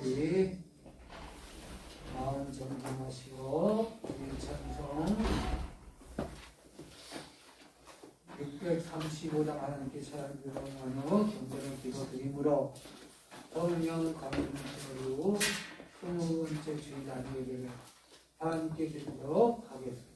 우리 마음 정정하시고 우리 찬송 635장 하나님께 찬양 드리는 경전을 기도드리므로 성령 강림으로 20번째 주일 예배를 함께 드리도록 하겠습니다.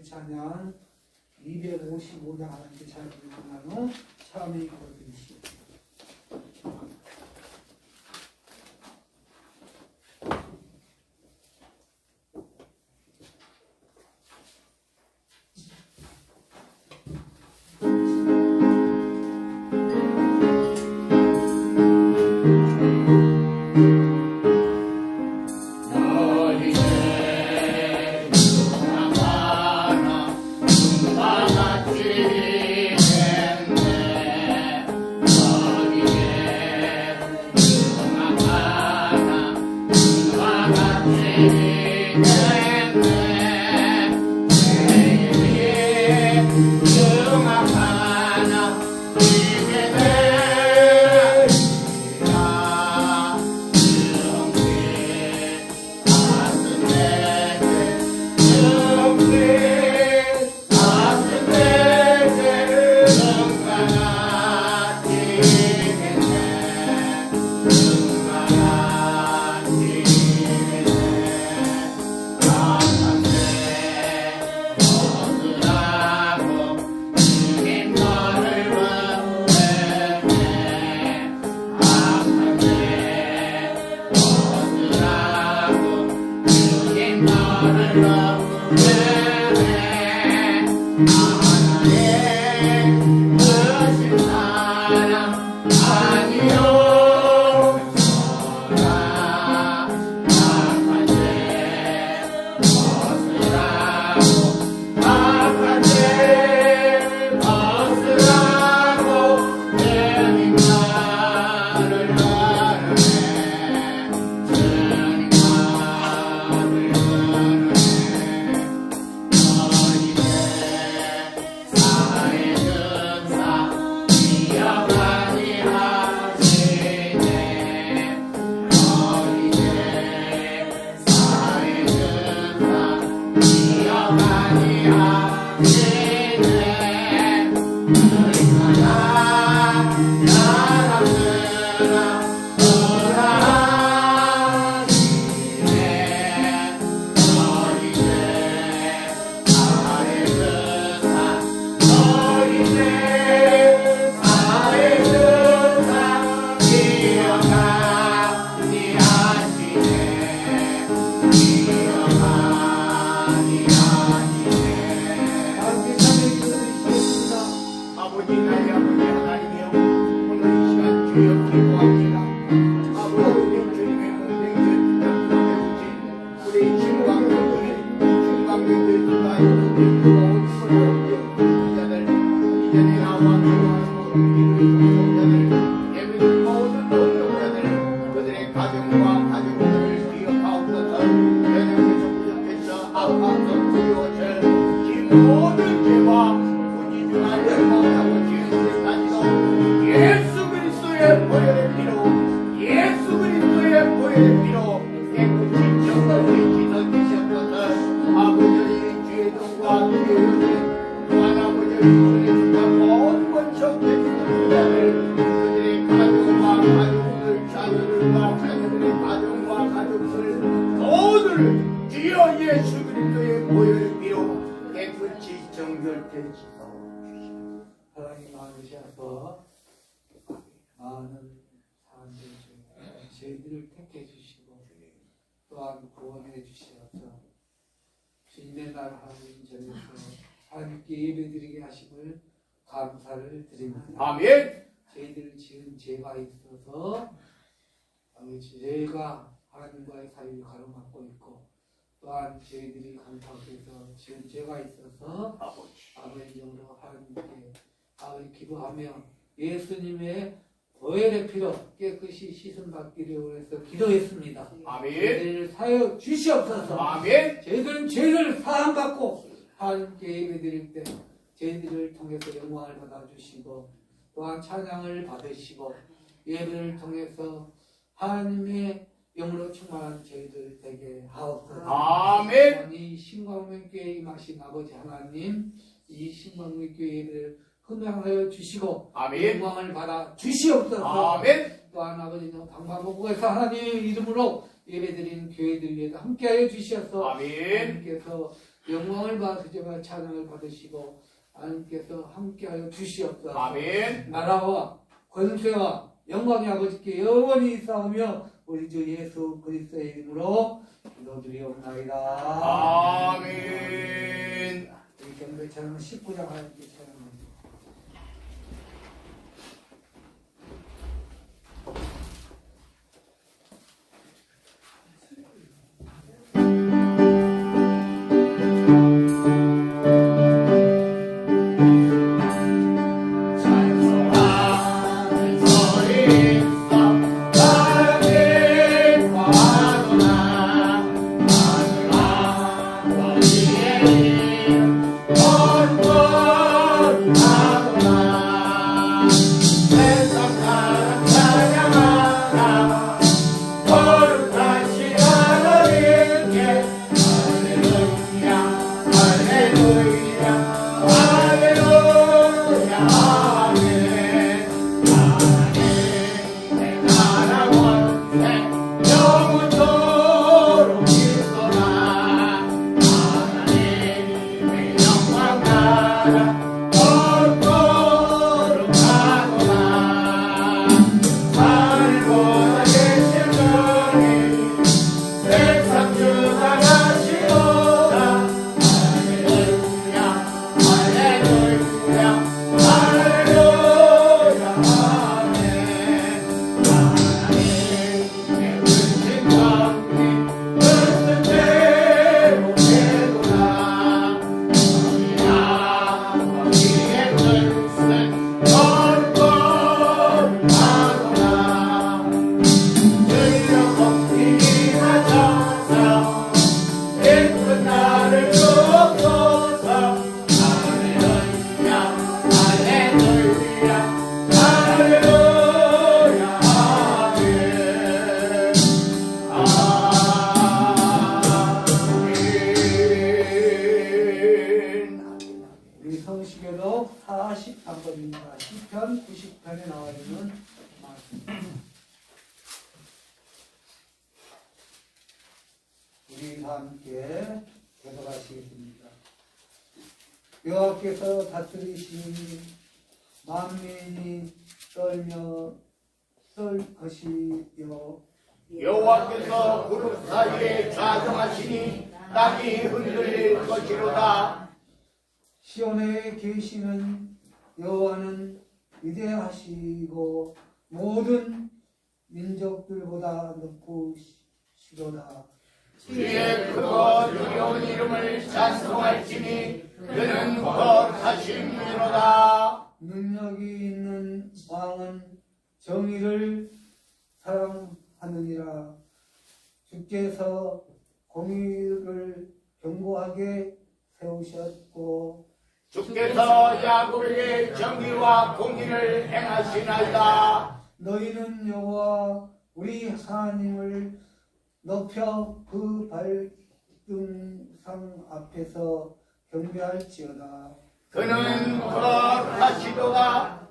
찬양 255장 하나님께 찬양 드리고 난 후 참여 기도드리시오. 가정과 가족들을 기억하옵소서. 연약해서 부족해서 아파서 두려워서 이 모든 죄와 부지중한 영광하고 지은 뜻까지도 예수 그리스도의 보혈의 피로 예수 그리스도의 보혈의 피로 깨끗이 정결히 씻어주시옵소서. 아버지의 죄동과 죄를 또한 아버지의 손에서 모든 원수의 자를 그들의 가족과 가족들 자녀들과 자녀들의 가족과 가족들 모두를 주여 예수 그리스도의 보혈의 피로 깨끗이 정결케 씻어주시옵소서. 하나님 많으셔서 많은 사람들 중에 저희들을 택해 주시고 또한 구원해 주시어서 주님의 날 하나님 전에서 하나님께 예배드리게 하심을 감사를 드립니다. 아멘. 저희들 지은 죄가 있어서 아버지 저희가 하나님과의 사이를 가로막고 있고 또한 저희들이 감사해서 지은 죄가 있어서 아버지 이름으로 하나님께 아버지 기도하며 예수님의 보혈의 피로 깨끗이 씻음 받기를 원해서 기도했습니다. 아멘. 저희들을 사여 주시옵소서. 아멘. 저희들은 죄를 사함받고 하나님께 예배드릴 때 저희들을 통해서 영광을 받아주시고 또한 찬양을 받으시고 예배를 통해서 하나님의 영으로 충만한 저희들 되게 하옵소서. 아멘. 이 신광명교회 임하신 아버지 하나님 이 신광명교회 예배를 흠양하여 주시고 아멘. 영광을 받아 주시옵소서. 아멘. 또한 아버지는 방방곡곡에서 하나님의 이름으로 예배드리는 교회들 위해서 함께하여 주시옵소서. 아멘. 하나님께서 영광을 받으시고 찬양을 받으시고 하나님께서 함께하여 주시옵소서. 아멘. 나라와 권세와 영광이 아버지께 영원히 있사오며 우리 주 예수 그리스도의 이름으로 기도드리옵나이다. 아멘. 우리 경배 찬양 19장 하나님께 찬양합니다. 성시교독 43번입니다. 시편 90편에 나와 있는 말씀. 우리 함께 계속하시겠습니다. 여호와께서 다스리시니 만민이 떨며 썰 것이요 여호와께서 구름 사이에 좌정하시니 땅이 흔들릴 것이로다. 시온에 계시는 여호와는 위대하시고 모든 민족들보다 높으시도다. 주의 크고 두려운 이름을 찬송할지니 그는 거룩하심이로다. 능력이 있는 왕은 정의를 사랑하시며 하느니라. 주께서 공의를 견고하게 세우셨고 주께서 야곱에게 정의와 공의를 행하시나이다. 너희는 여호와 우리 하나님을 높여 그 발등상 앞에서 경배할지어다. 그는 거룩하시도다.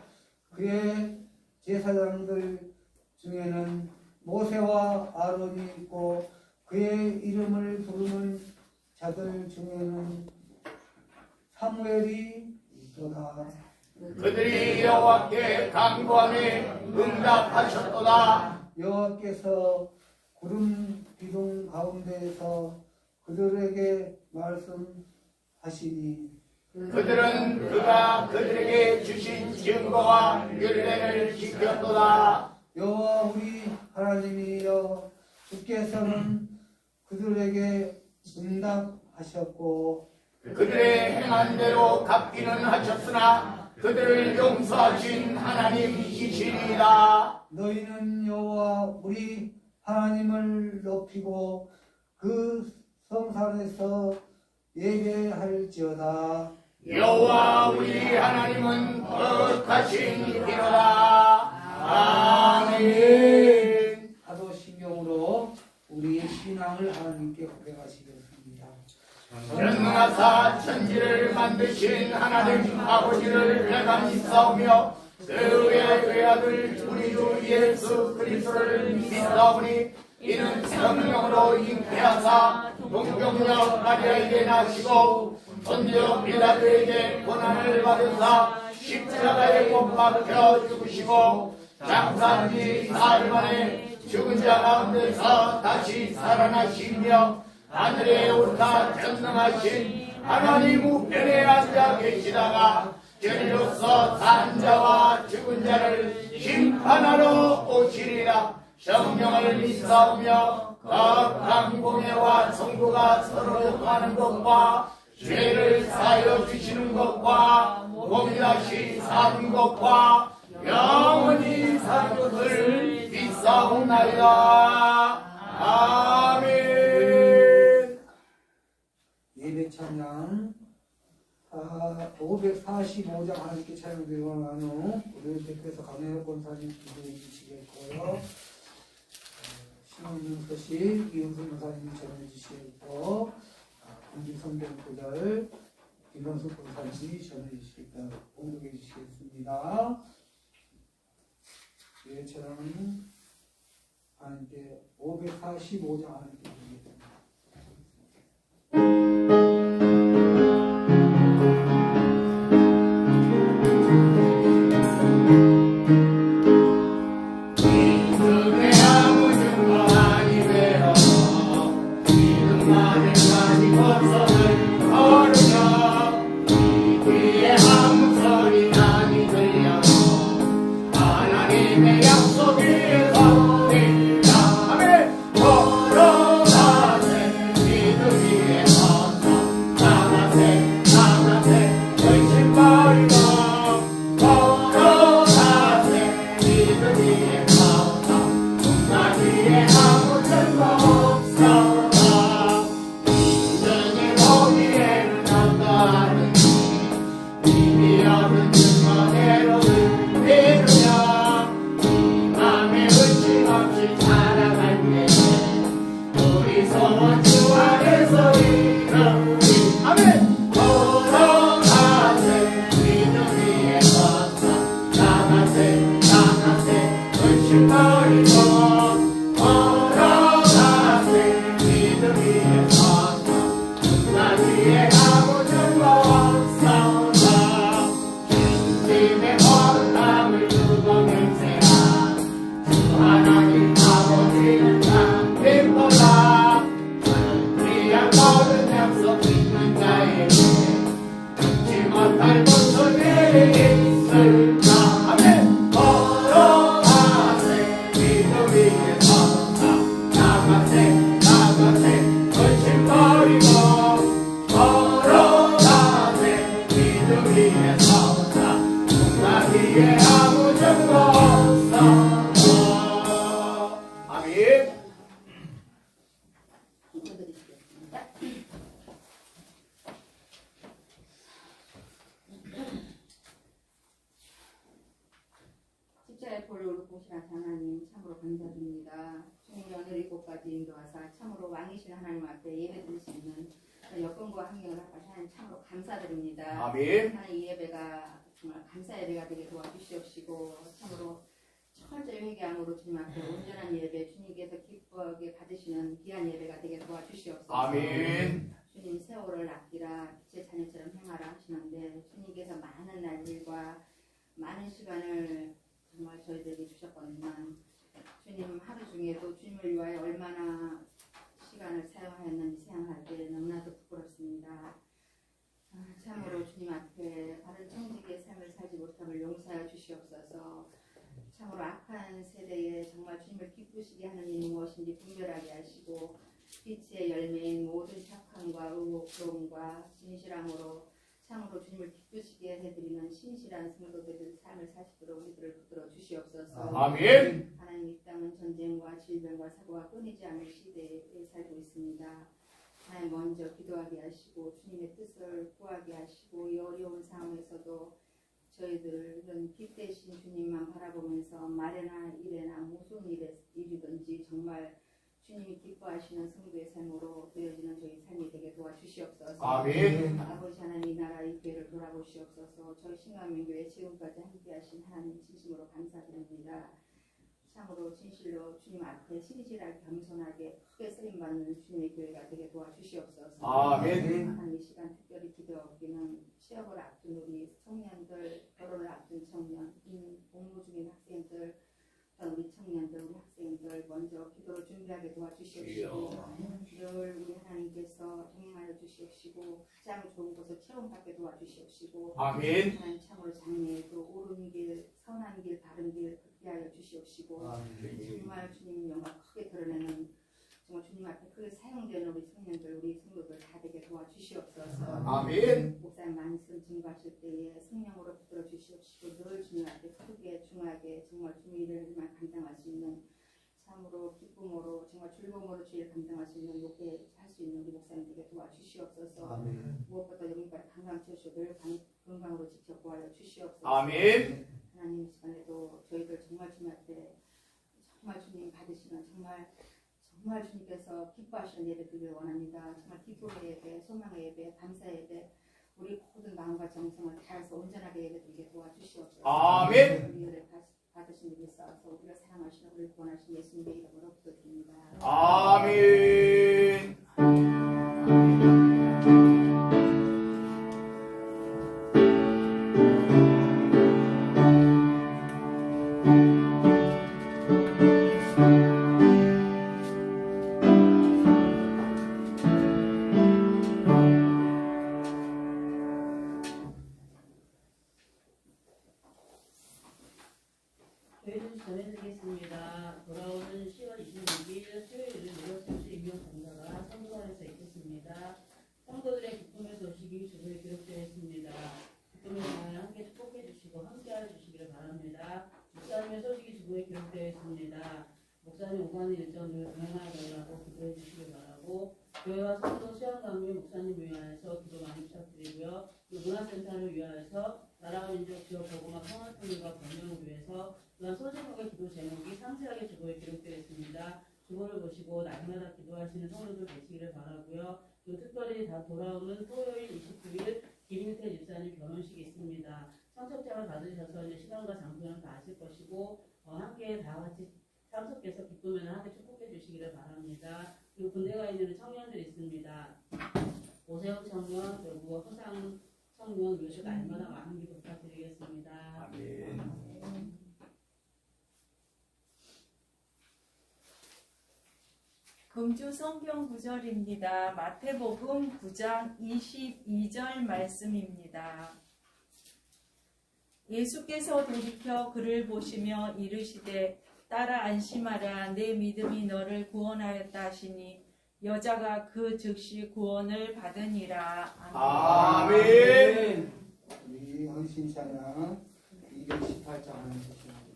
그의 제사장들 중에는 모세와 아론이 있고 그의 이름을 부르는 자들 중에는 사무엘이 있도다. 그들이 여호와께 간구하며 응답하셨도다. 여호와께서 구름 기둥 가운데에서 그들에게 말씀하시니 그들은 그가 그들에게 주신 증거와 율례를 지켰도다. 여호와 우리 하나님이여 주께서는 그들에게 응답하셨고 그들의 행한 대로 갚기는 하셨으나 그들을 용서하신 하나님이시니이다. 너희는 여호와 우리 하나님을 높이고 그 성산에서 예배할지어다. 여호와 우리 하나님은 거룩하신 이로다. 아멘. 사도신경으로 우리의 신앙을 하나님께 고백하시겠습니다. 전능하사 천지를 만드신 하나님 아버지를 내가 믿사오며 그의 외아들 우리 주 예수 그리스도를 믿사오니 이는 성령으로 잉태하사 동정녀 마리아에게 나시고 본디오 빌라도에게 고난을 받으사 십자가에 못 박혀 죽으시고 장사한 지 사흘 만에 죽은 자 가운데서 다시 살아나시며 하늘에 올라 전능하신 하나님 우편에 앉아 계시다가 저리로서 산 자와 죽은 자를 심판하러 오시리라. 성령을 믿사오며 거룩한 공예와 성도가 서로 하는 것과 죄를 사하여 주시는 것과 몸이 다시 사는 것과 영원히 사는 것을 믿사옵나이다. 아멘. 예배 찬양 545장 하나님께 찬양드리고 난 후 우리 대표에서 강혜로 권사님 기도해 주시겠고요. 신앙 소식 이은순 권사님이 전해 주시겠고 공지성경 구절 김원숙 권사님이 전해 주시겠다 공독해 주시겠습니다. 예배 찬양은 하나님께 545장 하나님께 드리겠습니다. 하나님의 약속이 가오리라. 아멘. 예배까지 인도하사 참으로 왕이신 하나님 앞에 예배드릴 수 있는 여건과 환경을 허락하신 참으로 감사드립니다. 아멘. 하나님 이 예배가 정말 감사 예배가 되게 도와주시옵시고 참으로 철저히 회개함으로 주님 앞에 온전한 예배 주님께서 기뻐하게 받으시는 귀한 예배가 되게 도와주시옵소서. 아멘. 주님 세월을 아끼라 빛의 자녀처럼 행하라 하시는데 주님께서 많은 날들과 많은 시간을 정말 저희들에게 주셨거든요. 주님 하루 중에도 주님을 위하여 얼마나 시간을 사용하였는지 생각할 때 너무나도 부끄럽습니다. 참으로 주님 앞에 바른 청지기의 삶을 살지 못함을 용서하여 주시옵소서. 참으로 악한 세대에 정말 주님을 기쁘시게 하는 일이 무엇인지 분별하게 하시고 빛의 열매인 모든 착함과 의롭음과 진실함으로 참으로 주님을 기쁘시게 해드리는 신실한 성도들의 삶을 사시도록 우리들을 붙들어 주시옵소서. 아멘. 하나님 이 땅은 전쟁과 질병과 사고가 끊이지 않을 시대에 살고 있습니다. 하나님 먼저 기도하게 하시고 주님의 뜻을 구하게 하시고 이 어려운 상황에서도 저희들은 빛대신 주님만 바라보면서 말이나 일에나 무슨 일이든지 정말 주님이 기뻐하시는 성도의 삶으로 되어지는 저희 삶이 되게 도와주시옵소서. 아멘. 아버지 하나님 이 나라 이 교회를 돌아보시옵소서. 저희 신강민교회 지금까지 함께하신 하나님 진심으로 감사드립니다. 참으로 진실로 주님 앞에 신실하게 겸손하게 크게 쓰임받는 주님의 교회가 되게 도와주시옵소서. 아멘. 하나님 이 시간 특별히 기도하기는 취업을 앞둔 우리 청년들, 결혼을 앞둔 청년, 공부 중인 학생들, 우리 청년들, 우리 학생들 먼저 기도를 준비하게 도와주시옵시고 늘 우리 하나님께서 동행하여 주시옵시고 가장 좋은 곳을 체험받게 도와주시옵시고 아멘. 하나님 참으로 장래에도 옳은 길, 선한 길, 바른 길 걷게 하여 주시옵시고 정말 주님 영광 크게 드러내는 정말 주님 앞에 크게 사용되는 우리 청년들, 우리 성도들 다 되게 도와주시옵소서. 아멘. 목사님 말씀 증거하실 때에 성령으로 붙들어 주시옵시고 늘 주님 앞에 크게 중하게 정말 주님 일을만 감당할 수 있는 참으로 기쁨으로 정말 즐거움으로 주일 감당할 수 있는 목회 할 수 있는 우리 목사님 되게 도와주시옵소서. 아멘. 무엇보다 영광 건강 채우시고 늘 건강으로 지켜 구하여 주시옵소서. 아멘. 하나님 이 시간에도 저희들 정말 주님 앞에 정말 주님 받으시는 정말 주님께서 기뻐하시는 예배 드리길 원합니다. 정말 기쁨의 예배, 소망의 예배, 감사의 예배 우리 모든 마음과 정성을 다해서 온전하게 예배 드리게 도와주시옵소서. 아멘. 우리 예배 받으신 일을 쌓아서 우리가 사랑하시는 우리를 구원하신 예수님의 이름으로 기도드립니다. 아멘. 교회는 전해드리겠습니다. 돌아오는 10월 26일 수요일은 유럽센스 임용 공사가 성도관에서 있겠습니다. 성도들의 기쁨의 소식이 주보에 기록되어 있습니다. 기쁨의 날 함께 축복해 주시고 함께하여 주시기를 바랍니다. 목사님의 소식이 주보에 기록되어 있습니다. 목사님 오가는 일정을 동행하여 달라고 기도해 주시길 바라고 교회와 성도 수양강의 목사님 위하여서 기도 많이 부탁드리고요. 문화센터를 위하여서 나라와 민족 지역 보고마 평화통일과 번영을 위해서 또한 소제목의 기도 제목이 상세하게 주보에 기록되어 있습니다. 주보를 보시고 날마다 기도하시는 성도들 되시기를 바라고요. 또 특별히 다 돌아오는 토요일 29일 김인태 집사님 결혼식이 있습니다. 청첩장을 받으셔서 이제 시간과 장소는 다 아실 것이고 함께 다 같이 참석해서 기쁨에는 함께 축복해 주시기를 바랍니다. 그리고 군대가 있는 청년들이 있습니다. 오세훈 청년 그리고 허상 청년 그리고 날마다 많은 기도 부탁드리겠습니다. 아멘. 금주 성경 구절입니다. 마태복음 9장 22절 말씀입니다. 예수께서 돌이켜 그를 보시며 이르시되 따라 안심하라 내 믿음이 너를 구원하였다 하시니 여자가 그 즉시 구원을 받으니라. 아멘. 우리 헌신 찬양 218장 하는 것입니다.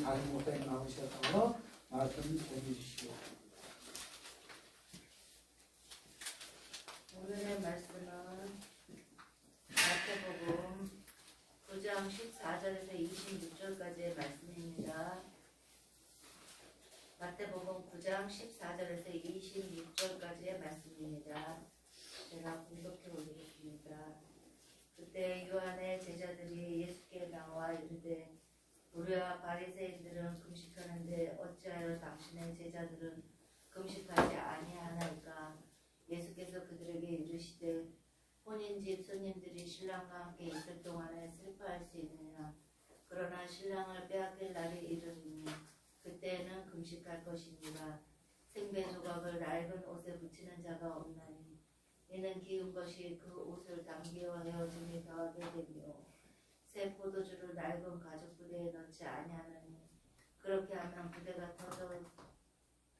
다른 곳에 나오셔서 말씀 전해주시오. 오늘의 말씀은 마태복음 9장 14절에서 26절까지의 말씀입니다. 마태복음 9장 14절에서 26절까지의 말씀입니다. 제가 공독해 올리겠습니다. 그때 요한의 제자들이 예수께 나와 이르되 우리와 바리새인들은 금식하는데 어찌하여 당신의 제자들은 금식하지 아니하나이까? 예수께서 그들에게 이르시되 혼인집 손님들이 신랑과 함께 있을 동안에 슬퍼할 수 있느냐? 그러나 신랑을 빼앗길 날이 이르리니 그때에는 금식할 것이니라. 생배 조각을 낡은 옷에 붙이는 자가 없나니 이는 기운 것이 그 옷을 당기어 헤어짐이 더하게 되며 새 포도주를 낡은 가죽 부대에 넣지 아니하나니 그렇게 하면 부대가 터져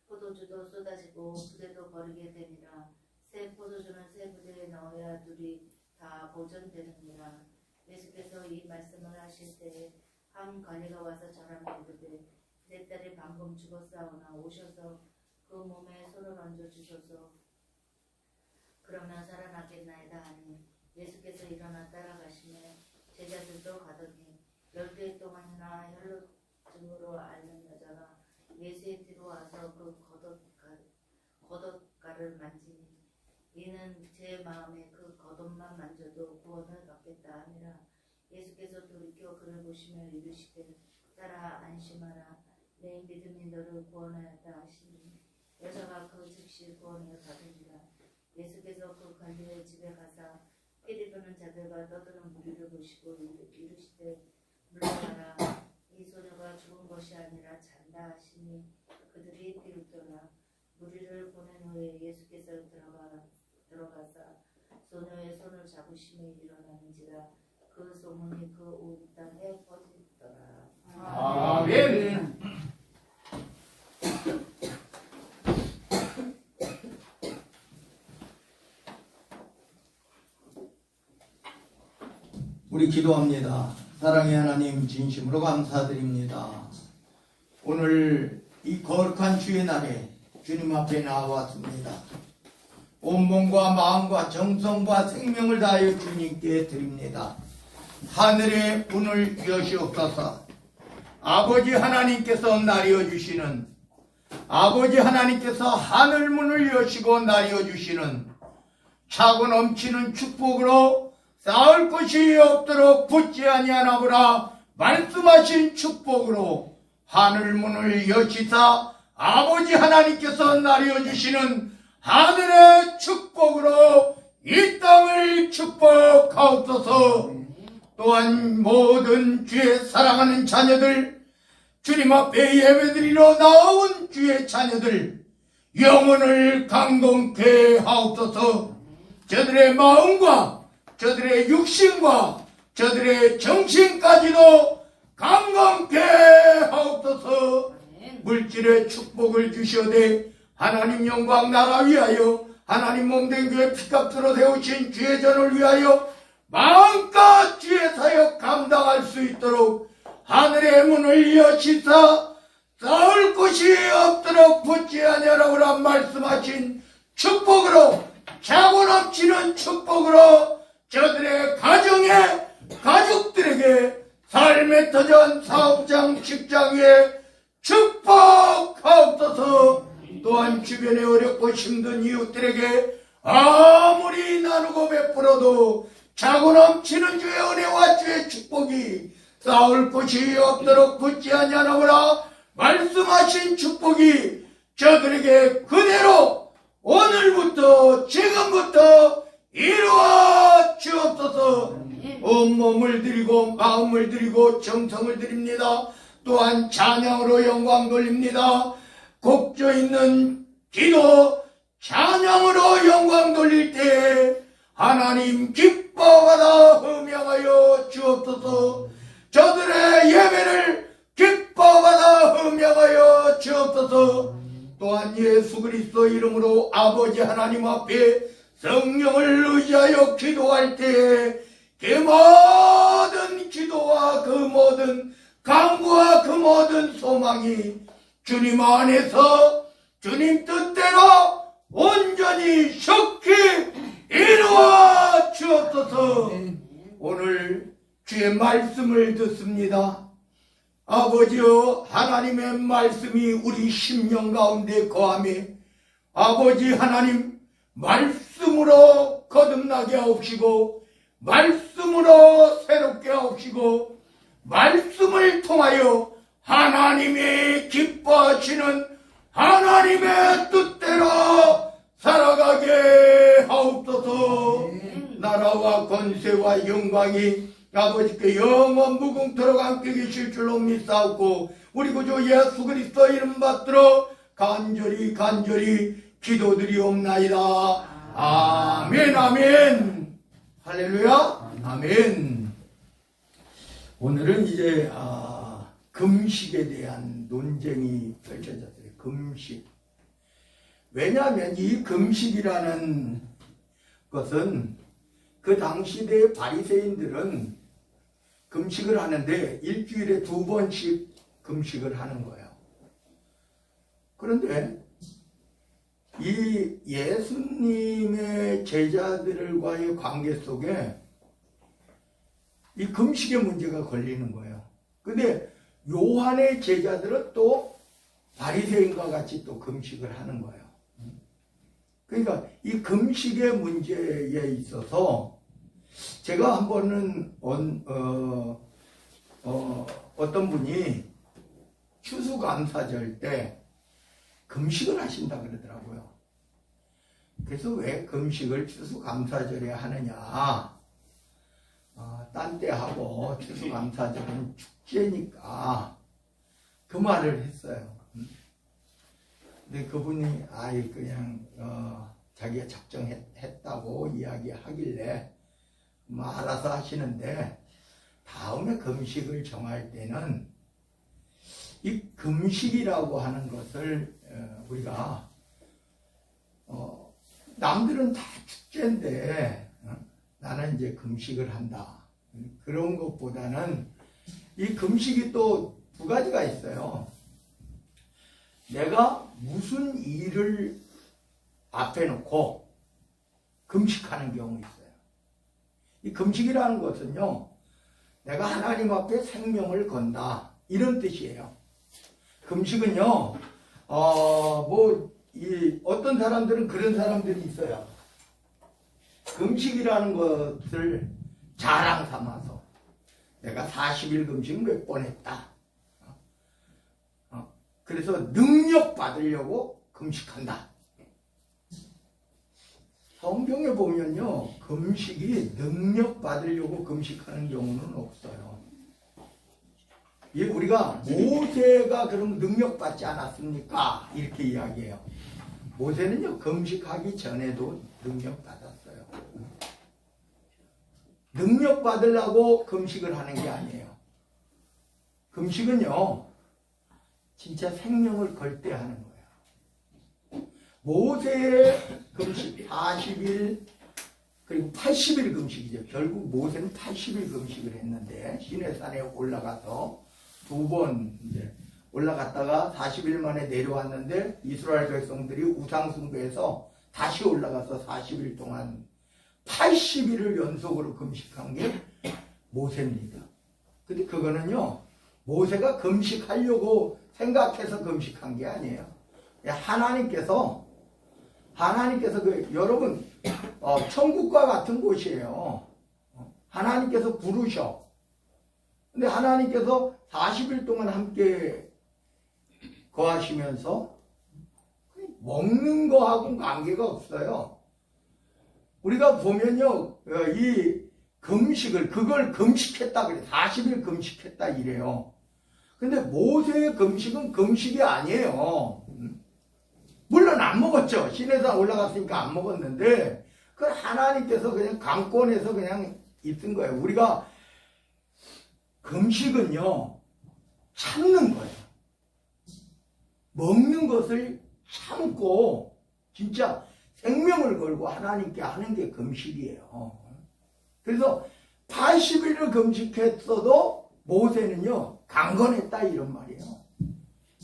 포도주도 쏟아지고 부대도 버리게 되니라. 새 포도주는 새 부대에 넣어야 둘이 다 보존되느니라. 예수께서 이 말씀을 하실 때 한 관리가 와서 저라며 이르되 내 딸이 방금 죽었사오나 오셔서 그 몸에 손을 얹어 주소서. 그러면 살아나겠나이다 하니 예수께서 일어나 따라가시며 제자들도 가더니 12일 동안이나 혈루증으로 앓는 여자가 예수의 뒤로 와서 그 겉옷가를 만지니 이는 제 마음에 그 겉옷만 만져도 구원을 받겠다 하니라. 예수께서 돌이켜 그를 보시며 이르시되 딸아 안심하라 내 믿음이 너를 구원하였다 하시니 여자가 그 즉시 구원을 받으리라. 예수께서 그 관리의 집에 가사 피리 부는 자들과 떠드는 무리를 보시고 이르시되 물러가라 이 소녀가 죽은 것이 아니라 잔다 하시니 그들이 비웃더라. 무리를 보낸 후에 예수께서 들어가사 소녀의 손을 잡으시며 일어나는지라. 그 소문이 그 온 땅에 퍼지더라. 아멘. 우리 기도합니다. 사랑의 하나님 진심으로 감사드립니다. 오늘 이 거룩한 주의 날에 주님 앞에 나왔습니다. 온몸과 마음과 정성과 생명을 다하여 주님께 드립니다. 하늘의 문을 여시옵소서. 아버지 하나님께서 나리어 주시는 아버지 하나님께서 하늘 문을 여시고 나리어 주시는 차고 넘치는 축복으로 쌓을 것이 없도록 붙지 아니하나보라 말씀하신 축복으로 하늘 문을 여시사 아버지 하나님께서 나리어 주시는 하늘의 축복으로 이 땅을 축복하옵소서. 또한 모든 주의 사랑하는 자녀들, 주님 앞에 예배드리러 나온 주의 자녀들 영혼을 강동케 하옵소서. 저들의 마음과 저들의 육신과 저들의 정신까지도 강건케 하옵소서. 물질의 축복을 주시오되 하나님 영광 나라 위하여 하나님 몸된 교회 피값으로 세우신 주의 전을 위하여 마음껏 주의 사역 감당할 수 있도록 하늘의 문을 여시사 쌓을 곳이 없도록 붙지 아니하라고 말씀하신 축복으로 차고 넘치는 축복으로 저들의 가정에 가족들에게 삶의 터전 사업장 직장에 축복하옵소서. 또한 주변에 어렵고 힘든 이웃들에게 아무리 나누고 베풀어도 차고 넘치는 주의 은혜와 주의 축복이 쌓을 곳이 없도록 붙지 아니하나보라 말씀하신 축복이 저들에게 그대로 오늘부터 지금부터 이루어 주옵소서. 온몸을 드리고 마음을 드리고 정성을 드립니다. 또한 찬양으로 영광 돌립니다. 곡조 있는 기도 찬양으로 영광 돌릴 때 하나님 기뻐하다 흠양하여 주옵소서. 저들의 예배를 기뻐하다 흠양하여 주옵소서. 또한 예수 그리스도 이름으로 아버지 하나님 앞에 성령을 의지하여 기도할 때에 그 모든 기도와 그 모든 간구와 그 모든 소망이 주님 안에서 주님 뜻대로 온전히 쉽게 이루어 주옵소서. 오늘 주의 말씀을 듣습니다. 아버지여, 하나님의 말씀이 우리 심령 가운데 거하며 아버지 하나님, 말씀으로 거듭나게 하옵시고 말씀으로 새롭게 하옵시고 말씀을 통하여 하나님이 기뻐하시는 하나님의 뜻대로 살아가게 하옵소서. 나라와 권세와 영광이 아버지께 영원 무궁토록 함께 계실 줄로 믿사옵고 우리 구주 예수 그리스도 이름 받들어 간절히 기도드리옵나이다. 아멘. 아멘. 할렐루야. 아멘. 오늘은 이제 금식에 대한 논쟁이 펼쳐졌어요. 금식. 왜냐하면 이 금식이라는 것은 그 당시대 바리새인들은 금식을 하는데 일주일에 2번씩 금식을 하는 거예요. 그런데 이 예수님의 제자들과의 관계 속에 이 금식의 문제가 걸리는 거예요. 근데 요한의 제자들은 또 바리새인과 같이 또 금식을 하는 거예요. 그러니까 이 금식의 문제에 있어서 제가 한 번은 어떤 분이 추수감사절 때 금식을 하신다 그러더라고요. 그래서 왜 금식을 추수감사절에 하느냐? 딴 때 하고 추수감사절은 축제니까 그 말을 했어요. 근데 그분이 그냥 자기가 작정했다고 이야기하길래 알아서 하시는데 다음에 금식을 정할 때는 이 금식이라고 하는 것을 우리가 남들은 다 축제인데 나는 이제 금식을 한다. 그런 것보다는 이 금식이 또 2가지가 있어요. 내가 무슨 일을 앞에 놓고 금식하는 경우 있어요. 이 금식이라는 것은요, 내가 하나님 앞에 생명을 건다, 이런 뜻이에요. 금식은요, 어떤 사람들은 그런 사람들이 있어요. 금식이라는 것을 자랑 삼아서 내가 40일 금식 몇 번 했다. 그래서 능력 받으려고 금식한다. 성경에 보면요, 금식이 능력 받으려고 금식하는 경우는 없어요. 우리가 모세가 그럼 능력 받지 않았습니까? 이렇게 이야기해요. 모세는요, 금식하기 전에도 능력 받았어요. 능력 받으려고 금식을 하는 게 아니에요. 금식은요, 진짜 생명을 걸 때 하는 거예요. 모세의 금식 40일 그리고 80일 금식이죠. 결국 모세는 80일 금식을 했는데 시내산에 올라가서 2번 이제 올라갔다가 40일 만에 내려왔는데 이스라엘 백성들이 우상숭배해서 다시 올라가서 40일 동안 80일을 연속으로 금식한 게 모세입니다. 근데 그거는요, 모세가 금식하려고 생각해서 금식한 게 아니에요. 하나님께서 여러분 천국과 같은 곳이에요. 하나님께서 부르셔. 근데 하나님께서 40일 동안 함께 거하시면서 먹는 거하고는 관계가 없어요. 우리가 보면요, 이 금식을 그걸 금식했다 그래. 40일 금식했다 이래요. 근데 모세의 금식은 금식이 아니에요. 물론 안 먹었죠. 시내산 올라갔으니까 안 먹었는데 그걸 하나님께서 그냥 강권해서 그냥 있은 거예요. 우리가 금식은요, 참는 거예요. 먹는 것을 참고 진짜 생명을 걸고 하나님께 하는 게 금식이에요. 그래서 80일을 금식했어도 모세는요, 강건했다 이런 말이에요.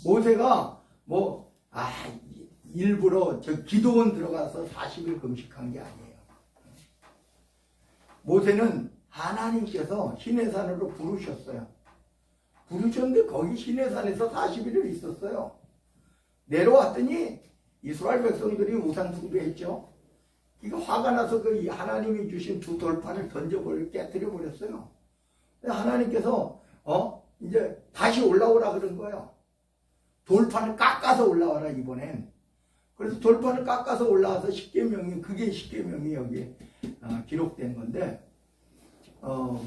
모세가 일부러 기도원 들어가서 40일 금식한 게 아니에요. 모세는 하나님께서 시내산으로 부르셨어요. 부르셨는데 거기 시내산에서 40일을 있었어요. 내려왔더니 이스라엘 백성들이 우상 숭배했죠. 이거 화가 나서 그 하나님이 주신 두 돌판을 깨뜨려 버렸어요. 하나님께서 이제 다시 올라오라 그런 거예요. 돌판을 깎아서 올라와라 이번엔. 그래서 돌판을 깎아서 올라와서 그게 십계명이 여기에 기록된 건데,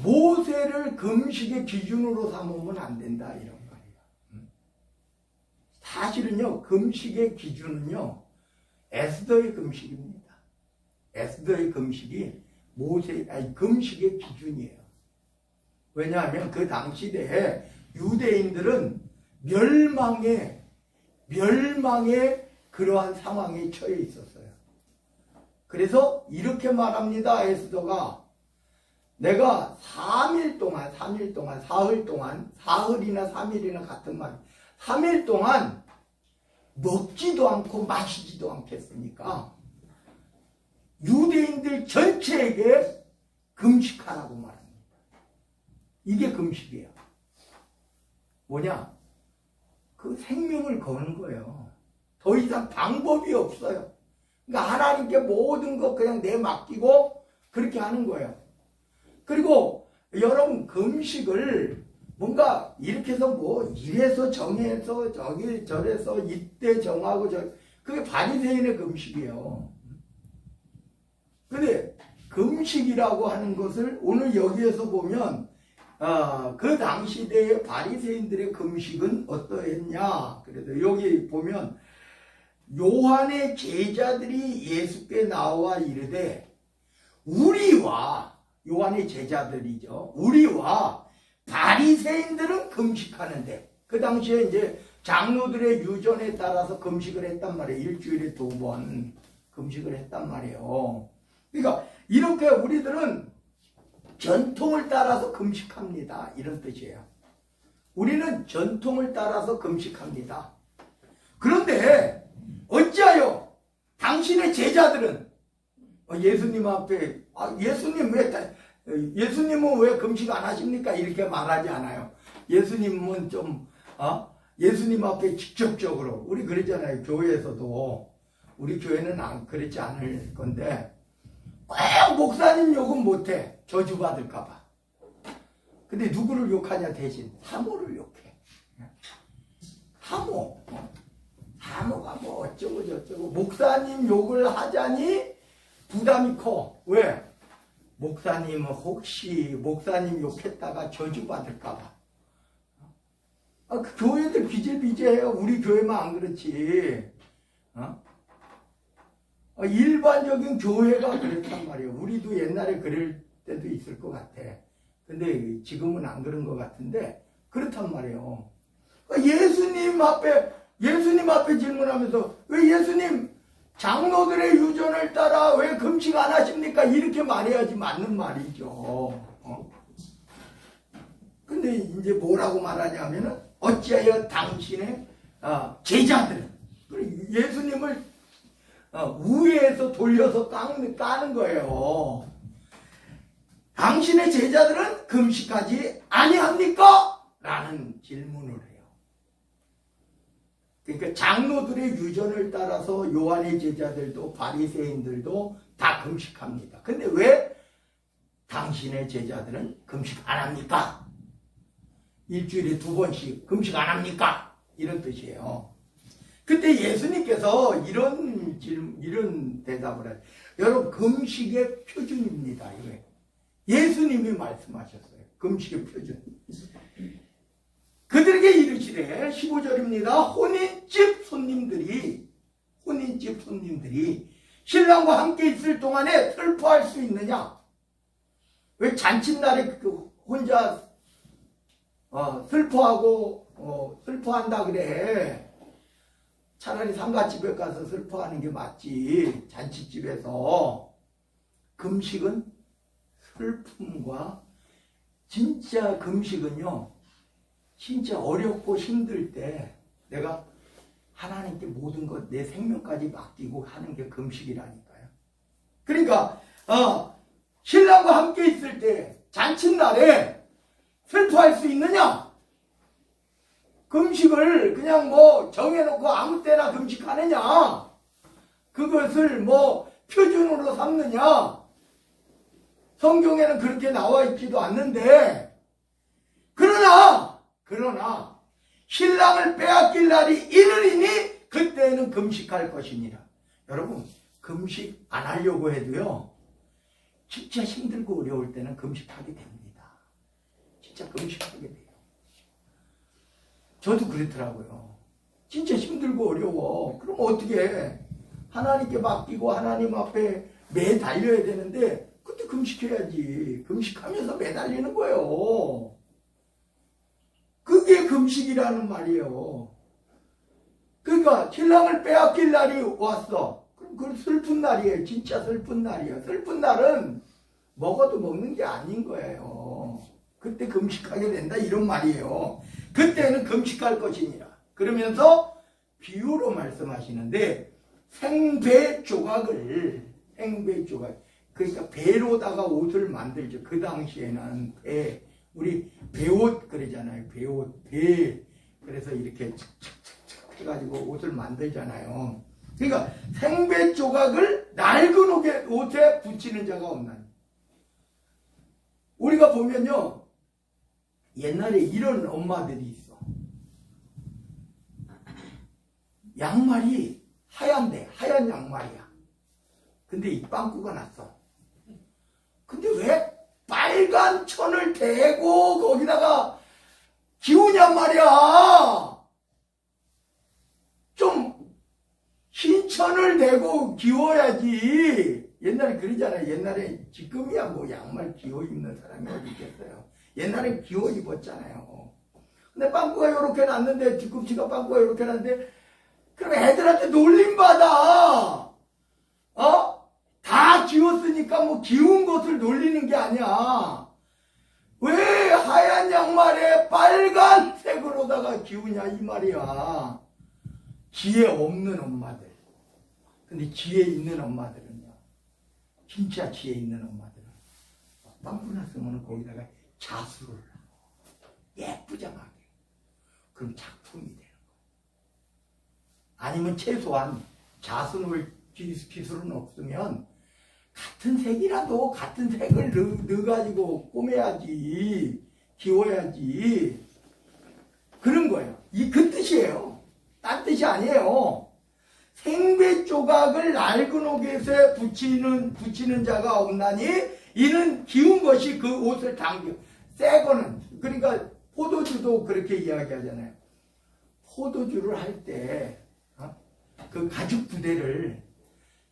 모세를 금식의 기준으로 삼으면 안 된다 이런 말이에요. 사실은요, 금식의 기준은요, 에스더의 금식입니다. 에스더의 금식이 금식의 기준이에요. 왜냐하면 그 당시대에 유대인들은 멸망의 그러한 상황에 처해 있었어요. 그래서 이렇게 말합니다. 에스더가 내가 3일 동안 사흘이나 3일이나 같은 말 3일 동안 먹지도 않고 마시지도 않겠으니까 유대인들 전체에게 금식하라고 말합니다. 이게 금식이에요. 뭐냐? 그 생명을 거는 거예요. 더 이상 방법이 없어요. 그러니까 하나님께 모든 거 그냥 내맡기고 그렇게 하는 거예요. 그리고 여러분 금식을 뭔가 이렇게 해서 이래서 정해서 저기 저래서 이때 정하고 그게 바리새인의 금식이에요. 근데 금식이라고 하는 것을 오늘 여기에서 보면 그 당시 대의 바리새인들의 금식은 어떠했냐? 그래서 여기 보면 요한의 제자들이 예수께 나와 이르되 요한의 제자들이죠. 우리와 바리새인들은 금식하는데 그 당시에 이제 장로들의 유전에 따라서 금식을 했단 말이에요. 일주일에 2번 금식을 했단 말이에요. 그러니까 이렇게 우리들은 전통을 따라서 금식합니다. 이런 뜻이에요. 우리는 전통을 따라서 금식합니다. 그런데 어찌하여 당신의 제자들은 예수님 앞에 예수님은 왜 금식 안 하십니까? 이렇게 말하지 않아요. 예수님은 예수님 앞에 직접적으로 우리 그러잖아요. 교회에서도 우리 교회는 그렇지 않을 건데 꼭 목사님 욕은 못해. 저주받을까봐. 근데 누구를 욕하냐 대신 사모를 욕해. 사모가 어쩌고 저쩌고 목사님 욕을 하자니 부담이 커. 왜? 목사님은 혹시 목사님 욕했다가 저주받을까봐. 그 교회들 비질비질해요. 우리 교회만 안 그렇지. 일반적인 교회가 그렇단 말이에요. 우리도 옛날에 그럴 때도 있을 것 같아. 근데 지금은 안 그런 것 같은데 그렇단 말이에요. 예수님 앞에 질문하면서 왜 예수님 장로들의 유전을 따라 왜 금식 안 하십니까? 이렇게 말해야지 맞는 말이죠. 근데 이제 뭐라고 말하냐면은 어찌하여 당신의 제자들은 예수님을 우회해서 돌려서 까는 거예요. 당신의 제자들은 금식하지 아니합니까? 라는 질문을 해요. 그러니까 장로들의 유전을 따라서 요한의 제자들도 바리새인들도 다 금식합니다. 근데 왜 당신의 제자들은 금식 안 합니까? 일주일에 2번씩 금식 안 합니까? 이런 뜻이에요. 그때 예수님께서 이런 대답을 해요. 여러분 금식의 표준입니다. 이거. 예수님이 말씀하셨어요. 금식의 표준. 그들에게 이르시되 15절입니다. 혼인집 손님들이 신랑과 함께 있을 동안에 슬퍼할 수 있느냐? 왜 잔칫날에 혼자 슬퍼한다 그래? 차라리 상가집에 가서 슬퍼하는 게 맞지. 잔치집에서. 금식은 슬픔과 진짜 금식은요 진짜 어렵고 힘들 때 내가 하나님께 모든 것 내 생명까지 맡기고 하는 게 금식이라니까요. 그러니까 신랑과 함께 있을 때 잔칫날에 슬퍼할 수 있느냐? 금식을 그냥 뭐 정해놓고 아무 때나 금식하느냐? 그것을 뭐 표준으로 삼느냐? 성경에는 그렇게 나와 있지도 않는데, 그러나 신랑을 빼앗길 날이 이르리니 그때에는 금식할 것이니라. 여러분, 금식 안 하려고 해도요, 진짜 힘들고 어려울 때는 금식하게 됩니다. 진짜 금식하게 돼요. 저도 그렇더라고요. 진짜 힘들고 어려워. 그럼 어떻게 해? 하나님께 맡기고 하나님 앞에 매달려야 되는데 그때 금식해야지. 금식하면서 매달리는 거예요. 그게 금식이라는 말이에요. 그러니까 신랑을 빼앗길 날이 왔어. 그럼 그건 슬픈 날이에요. 진짜 슬픈 날이에요. 슬픈 날은 먹어도 먹는 게 아닌 거예요. 그때 금식하게 된다 이런 말이에요. 그때는 금식할 것이니라. 그러면서 비유로 말씀하시는데 생배 조각을 그러니까 배로다가 옷을 만들죠. 그 당시에는 배, 우리 배옷 그러잖아요. 배 그래서 이렇게 착착착 해가지고 옷을 만들잖아요. 그러니까 생배 조각을 낡은 옷에 붙이는 자가 없나니. 우리가 보면요, 옛날에 이런 엄마들이 있어. 양말이 하얀데 하얀 양말이야. 근데 이 빵꾸가 났어. 근데 왜 빨간 천을 대고 거기다가 기우냔 말이야. 좀 흰 천을 대고 기워야지. 옛날에 그러잖아요. 옛날에 지금이야 뭐 양말 기워 입는 사람이 어디 있겠어요. 옛날에 기워 입었잖아요. 근데 빵꾸가 요렇게 났는데, 뒤꿈치가 빵꾸가 요렇게 났는데, 그럼 애들한테 놀림받아. 다 기웠으니까 뭐 기운 것을 놀리는 게 아니야. 왜 하얀 양말에 빨간색으로다가 기우냐 이 말이야. 지혜 없는 엄마들. 근데 지혜 있는 엄마들은요, 진짜 지혜 있는 엄마들은 빵꾸 났으면 거기다가 자수를 예쁘장하게. 그럼 작품이 되는 거예요. 아니면 최소한 자수 놓을 기술은 없으면 같은 색이라도 같은 색을 넣어가지고 꾸며야지, 기워야지. 그런 거예요. 그 뜻이에요. 딴 뜻이 아니에요. 생배 조각을 낡은 옷에 붙이는 자가 없나니 이는 기운 것이 그 옷을 당겨. 새 거는, 그러니까 포도주도 그렇게 이야기하잖아요. 포도주를 할 때 그 가죽 부대를,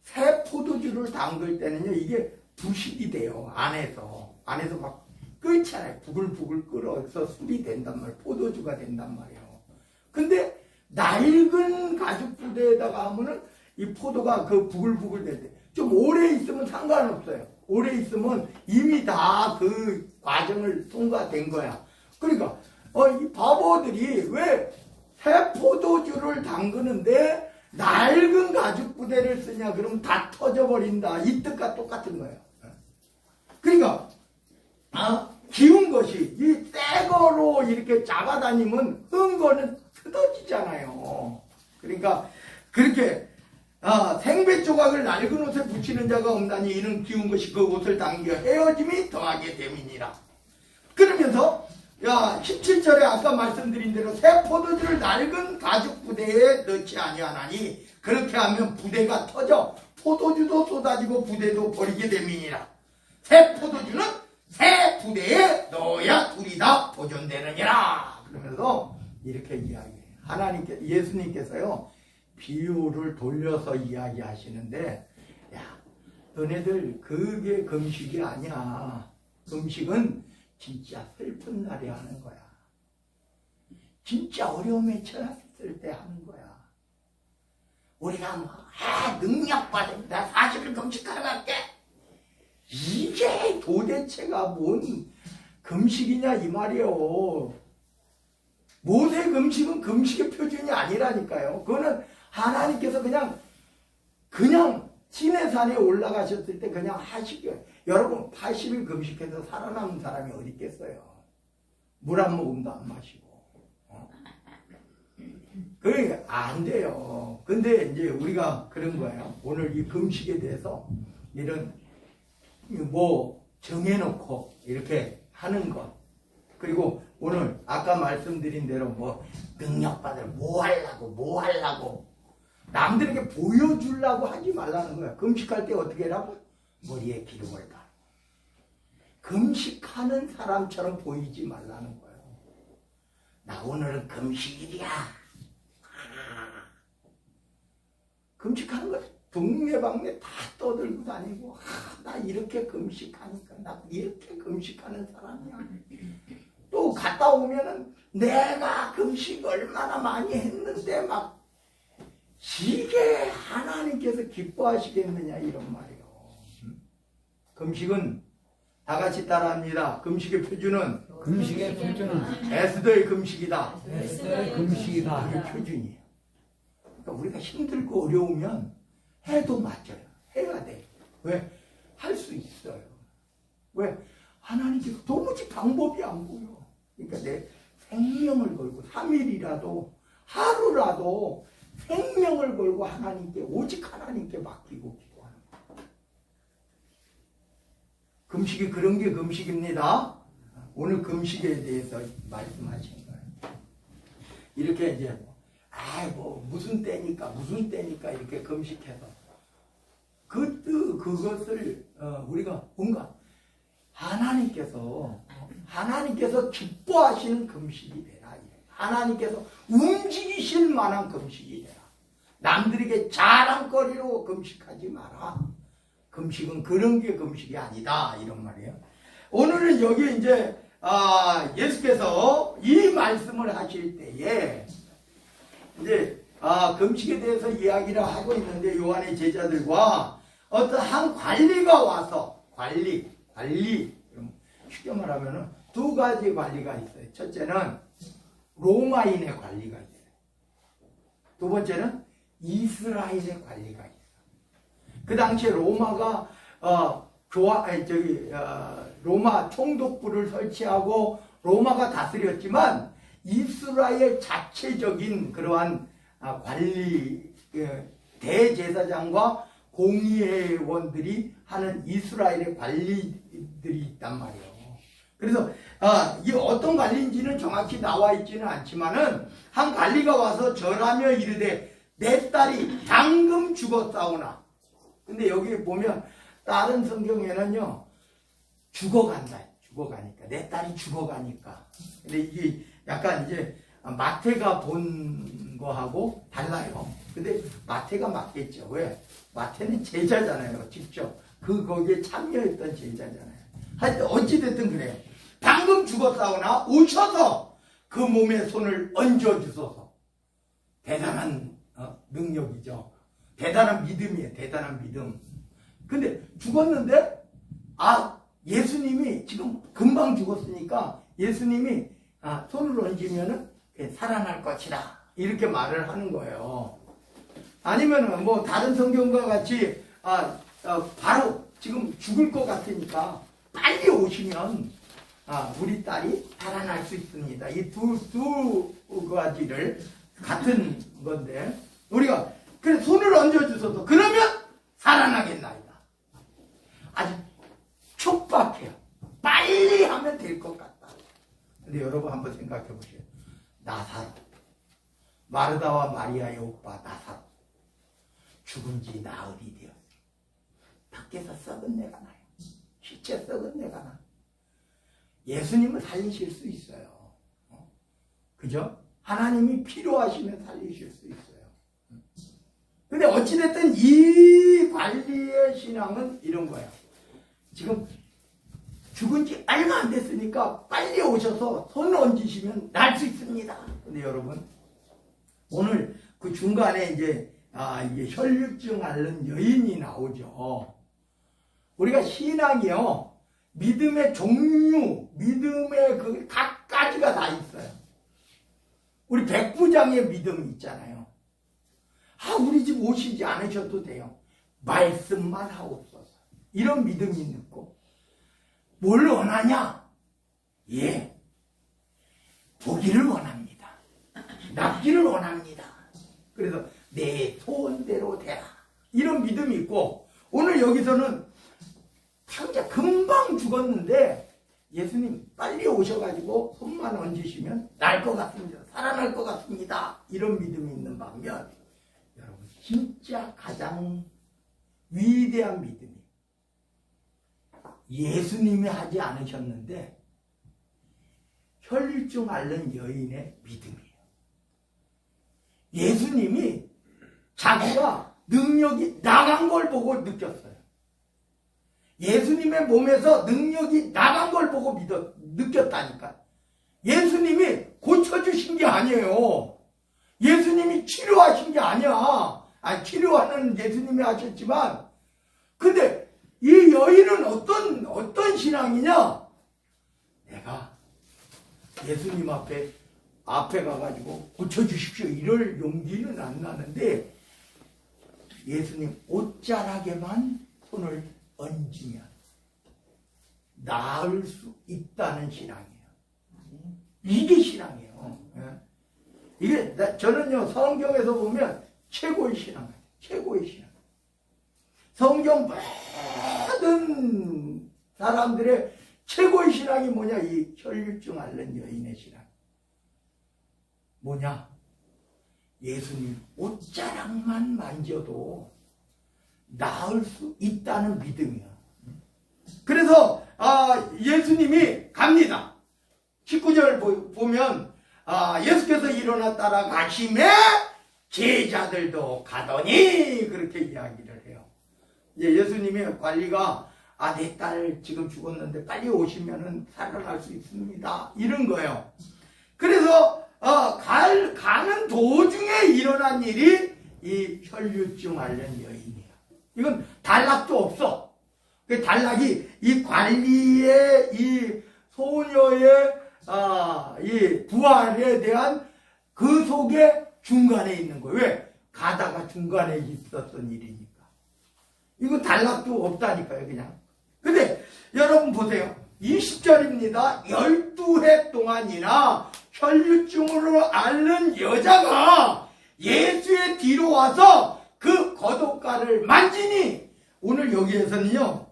새 포도주를 담글 때는요, 이게 부식이 돼요. 안에서 막 끓잖아요. 부글부글 끓어서 술이 된단 말이에요. 포도주가 된단 말이에요. 근데 낡은 가죽 부대에다가 하면은 이 포도가 그 부글부글 될 때 좀 오래 있으면 상관없어요. 오래 있으면 이미 다 그 과정을 통과된 거야. 그러니까 이 바보들이 왜 새 포도주를 담그는데 낡은 가죽 부대를 쓰냐? 그러면 다 터져버린다. 이 뜻과 똑같은 거예요. 그러니까 기운 것이 이 새 거로 이렇게 잡아다니면 흥 거는 뜯어지잖아요. 그러니까 그렇게 생배 조각을 낡은 옷에 붙이는 자가 없나니 이는 기운 것이 그 옷을 당겨 헤어짐이 더하게 됨이니라. 그러면서 17절에 아까 말씀드린 대로 새 포도주를 낡은 가죽 부대에 넣지 아니하나니 그렇게 하면 부대가 터져 포도주도 쏟아지고 부대도 버리게 됨이니라. 새 포도주는 새 부대에 넣어야 둘이 다 보존되느니라. 그러면서 이렇게 이야기해요. 예수님께서요, 비유를 돌려서 이야기하시는데, 야, 너네들 그게 금식이 아니야. 금식은 진짜 슬픈 날에 하는 거야. 진짜 어려움에 처했을 때 하는 거야. 우리가 뭐, 능력받은, 나 40일 금식하러 갈게. 이게 도대체가 뭔 금식이냐 이 말이에요. 모세 금식은 금식의 표준이 아니라니까요. 그거는 하나님께서 그냥 시내산에 올라가셨을 때 그냥 하시게. 여러분 80일 금식해서 살아남은 사람이 어디 있겠어요. 물 한 모금도 안 마시고. 그러니까 안 돼요. 근데 이제 우리가 그런 거예요. 오늘 이 금식에 대해서 이런 뭐 정해놓고 이렇게 하는 것. 그리고 오늘 아까 말씀드린 대로 뭐 능력받을 뭐 하려고 남들에게 보여주려고 하지 말라는 거야. 금식할 때 어떻게 하라고? 머리에 기름을 가. 금식하는 사람처럼 보이지 말라는 거예요. 나 오늘은 금식일이야. 금식하는 거 동네방네 다 떠들고 다니고 나 이렇게 금식하니까 나 이렇게 금식하는 사람이야. 또 갔다 오면은 내가 금식 얼마나 많이 했는데 막 이게 하나님께서 기뻐하시겠느냐 이런 말이에요. 금식은 다 같이 따라합니다. 금식의 표준은 금식의 표준은 에스더의 금식이다. 에스더의 금식이다. 그게 표준이에요. 그러니까 우리가 힘들고 어려우면 해도 맞아요. 해야 돼. 왜? 할 수 있어요. 왜? 하나님께서 도무지 방법이 안 보여. 그러니까 내 생명을 걸고 3일이라도 하루라도 생명을 걸고 하나님께 오직 하나님께 맡기고 기도하는 거예요. 금식이 그런 게 금식입니다. 오늘 금식에 대해서 말씀하신 거예요. 이렇게 이제 뭐 무슨 때니까 이렇게 금식해서 그것을 우리가 뭔가 하나님께서 기뻐하시는 금식이 되라. 하나님께서 움직이실 만한 금식이 되라. 남들에게 자랑거리로 금식하지 마라. 금식은 그런 게 금식이 아니다. 이런 말이에요. 오늘은 여기 이제 예수께서 이 말씀을 하실 때에 이제 금식에 대해서 이야기를 하고 있는데 요한의 제자들과 어떤 한 관리가 와서 관리 쉽게 말하면은 두 가지 관리가 있어요. 첫째는 로마인의 관리가 있어요. 두 번째는 이스라엘의 관리가 있어요. 그 당시에 로마가 로마 총독부를 설치하고 로마가 다스렸지만 이스라엘 자체적인 그러한 관리 대제사장과 공의회원들이 하는 이스라엘의 관리들이 있단 말이에요. 그래서 이 어떤 관리인지는 정확히 나와 있지는 않지만은 한 관리가 와서 절하며 이르되 내 딸이 방금 죽었사오나. 근데 여기 보면 다른 성경에는요 죽어가니까 내 딸이 죽어가니까. 근데 이게 약간 이제 마태가 본 거하고 달라요. 근데 마태가 맞겠죠. 왜? 마태는 제자잖아요. 직접 거기에 참여했던 제자잖아요. 하여튼 어찌됐든 그래요. 방금 죽었사오나 오셔서 그 몸에 손을 얹어주소서. 대단한 능력이죠. 대단한 믿음이에요. 대단한 믿음. 근데 죽었는데 예수님이 지금 금방 죽었으니까 예수님이 손을 얹으면은 살아날 것이다. 이렇게 말을 하는 거예요. 아니면은 뭐 다른 성경과 같이 바로 지금 죽을 것 같으니까 빨리 오시면 우리 딸이 살아날 수 있습니다. 이 두 가지를 같은 건데 우리가 그래 손을 얹어주셔서 그러면 살아나겠나이다. 아주 촉박해요. 빨리 하면 될 것 같다. 근데 여러분 한번 생각해 보세요. 나사로, 마르다와 마리아의 오빠 나사로 죽은 지 나흘이 되었어요. 밖에서 썩은 내가 나요. 시체 썩은 내가 나. 예수님을 살리실 수 있어요. 그죠? 하나님이 필요하시면 살리실 수 있어요. 근데 어찌됐든 이 관리의 신앙은 이런 거예요. 지금 죽은 지 얼마 안 됐으니까 빨리 오셔서 손 얹으시면 날 수 있습니다. 근데 여러분, 오늘 그 중간에 이제 이게 혈류증 앓는 여인이 나오죠. 우리가 신앙이요, 믿음의 종류, 믿음의 그 각 가지가 다 있어요. 우리 백부장의 믿음이 있잖아요. 우리 집 오시지 않으셔도 돼요. 말씀만 하옵소서. 이런 믿음이 있고, 뭘 원하냐? 예, 보기를 원합니다. 낫기를 원합니다. 그래서 내 소원대로 되라. 이런 믿음이 있고, 오늘 여기서는 당장 금방 죽었는데 예수님 빨리 오셔가지고 손만 얹으시면 날 것 같습니다. 살아날 것 같습니다. 이런 믿음이 있는 반면, 여러분 진짜 가장 위대한 믿음이 예수님이 하지 않으셨는데 혈류증 앓는 여인의 믿음이에요. 예수님이 자기가 능력이 나간 걸 보고 느꼈어요. 예수님의 몸에서 능력이 나간 걸 보고 느꼈다니까. 예수님이 고쳐주신 게 아니에요. 예수님이 치료하신 게 아니야. 치료하는 예수님이 하셨지만, 근데 이 여인은 어떤 신앙이냐? 내가 예수님 앞에 가가지고 고쳐주십시오. 이럴 용기는 안 나는데, 예수님 옷자락에만 손을 얹으면 나을 수 있다는 신앙이에요. 이게 신앙이에요. 이게 저는요, 성경에서 보면 최고의 신앙이에요. 최고의 신앙. 성경 모든 사람들의 최고의 신앙이 뭐냐? 이 혈류증 앓는 여인의 신앙. 뭐냐? 예수님 옷자락만 만져도 나을 수 있다는 믿음이야. 그래서 예수님이 갑니다. 19절 보면 예수께서 일어나 따라가시매 제자들도 가더니 그렇게 이야기를 해요. 예수님의 관리가 내 딸 지금 죽었는데 빨리 오시면은 살아날 수 있습니다. 이런 거예요. 그래서 가는 도중에 일어난 일이 이 혈류증 앓는 여인이에요. 이건 단락도 없어. 그 단락이 이 관리의 이 소녀의 이 부활에 대한 그 속에 중간에 있는 거예요. 왜? 가다가 중간에 있었던 일이니까. 이거 단락도 없다니까요, 그냥. 근데 여러분 보세요. 20절입니다. 12해 동안이나 혈류증으로 앓는 여자가 예수의 뒤로 와서 그 겉옷가를 만지니, 오늘 여기에서는요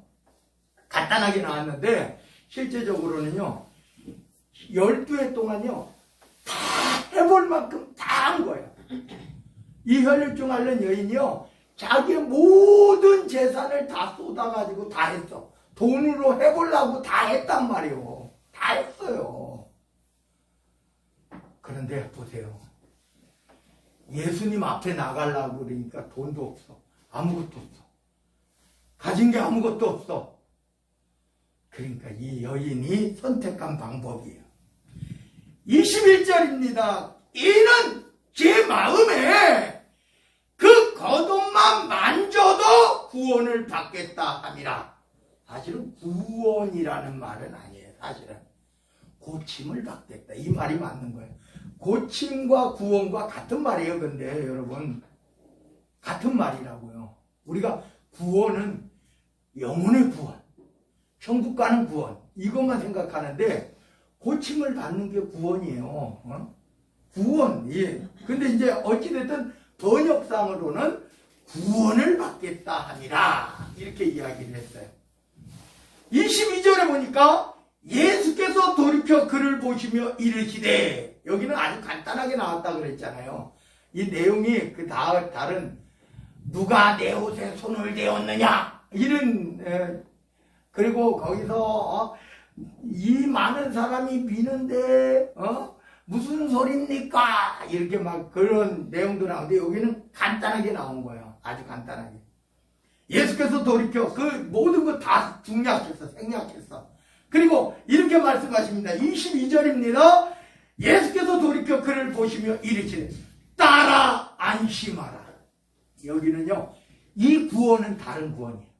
간단하게 나왔는데 실제적으로는요 12해 동안요 다 해볼 만큼 다 한 거예요. 이 혈류증 앓는 여인이요 자기의 모든 재산을 다 쏟아가지고 다 했어. 돈으로 해보려고 다 했단 말이에요. 다 했어요. 그런데 보세요. 예수님 앞에 나가려고 그러니까 돈도 없어. 아무것도 없어. 가진 게 아무것도 없어. 그러니까 이 여인이 선택한 방법이에요. 21절입니다. 이는 제 마음에 그 겉옷만 만져도 구원을 받겠다 함이라. 사실은 구원이라는 말은 아니에요. 사실은 고침을 받겠다. 이 말이 맞는 거예요. 고침과 구원과 같은 말이에요. 근데 여러분 같은 말이라고요. 우리가 구원은 영혼의 구원, 천국 가는 구원, 이것만 생각하는데 고침을 받는 게 구원이에요. 구원. 예. 근데 이제 어찌됐든 번역상으로는 구원을 받겠다 함이라 이렇게 이야기를 했어요. 22절에 보니까 예수께서 돌이켜 그를 보시며 이르시되, 여기는 아주 간단하게 나왔다 그랬잖아요. 이 내용이 그 다른 누가 내 옷에 손을 대었느냐 이런 그리고 거기서 이 많은 사람이 미는데 무슨 소리입니까? 이렇게 막 그런 내용도 나오는데 여기는 간단하게 나온 거예요. 아주 간단하게. 예수께서 돌이켜 그 모든 거 다 중략했어. 생략했어. 그리고 이렇게 말씀하십니다. 22절입니다. 예수께서 돌이켜 그를 보시며 이르시되 따라 안심하라. 여기는요 이 구원은 다른 구원이에요.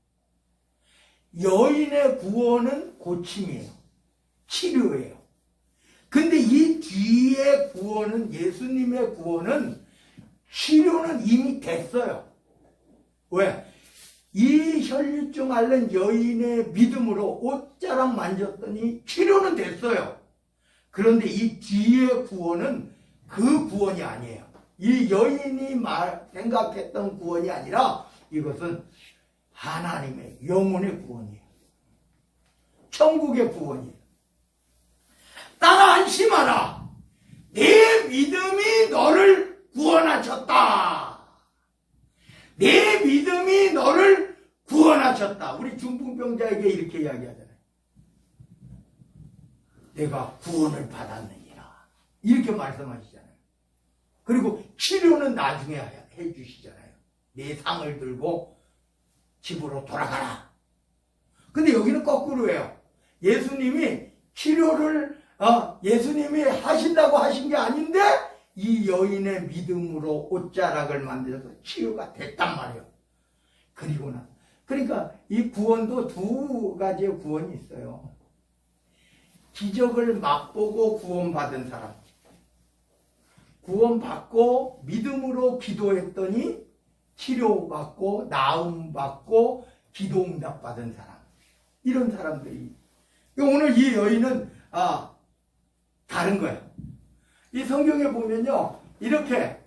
여인의 구원은 고침이에요. 치료예요. 근데 이 뒤에 구원은, 예수님의 구원은, 치료는 이미 됐어요. 왜? 이 혈류증 앓는 여인의 믿음으로 옷자락 만졌더니 치료는 됐어요. 그런데 이 뒤에 구원은 그 구원이 아니에요. 이 여인이 생각했던 구원이 아니라 이것은 하나님의 영혼의 구원이에요. 천국의 구원이에요. 따라 안심하라. 내 믿음이 너를 구원하셨다. 내 믿음이 너를 구원하셨다. 우리 중풍병자에게 이렇게 이야기하잖아요. 내가 구원을 받았느니라. 이렇게 말씀하시잖아요. 그리고 치료는 나중에 해주시잖아요. 내 상을 들고 집으로 돌아가라. 근데 여기는 거꾸로예요. 예수님이 치료를 예수님이 하신다고 하신 게 아닌데 이 여인의 믿음으로 옷자락을 만들어서 치유가 됐단 말이에요. 그러니까 이 구원도 두 가지의 구원이 있어요. 기적을 맛보고 구원받은 사람, 구원받고 믿음으로 기도했더니 치료받고 나음받고 기도응답 받은 사람, 이런 사람들이. 오늘 이 여인은 다른 거예요. 이 성경에 보면요, 이렇게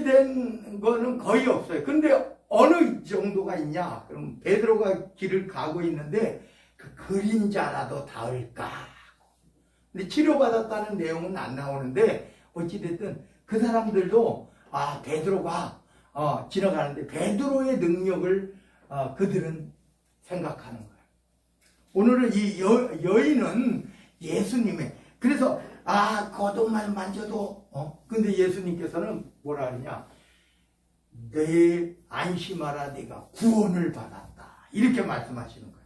된 거는 거의 없어요. 근데 어느 정도가 있냐? 그럼 베드로가 길을 가고 있는데 그 그림자라도 닿을까? 근데 치료받았다는 내용은 안 나오는데 어찌됐든 그 사람들도 베드로가 지나가는데 베드로의 능력을 그들은 생각하는 거예요. 오늘은 이 여인은 예수님의, 그래서 겉옷만 만져도 근데 예수님께서는 뭐라 그러냐? 내 안심하라, 내가 구원을 받았다, 이렇게 말씀하시는 거예요.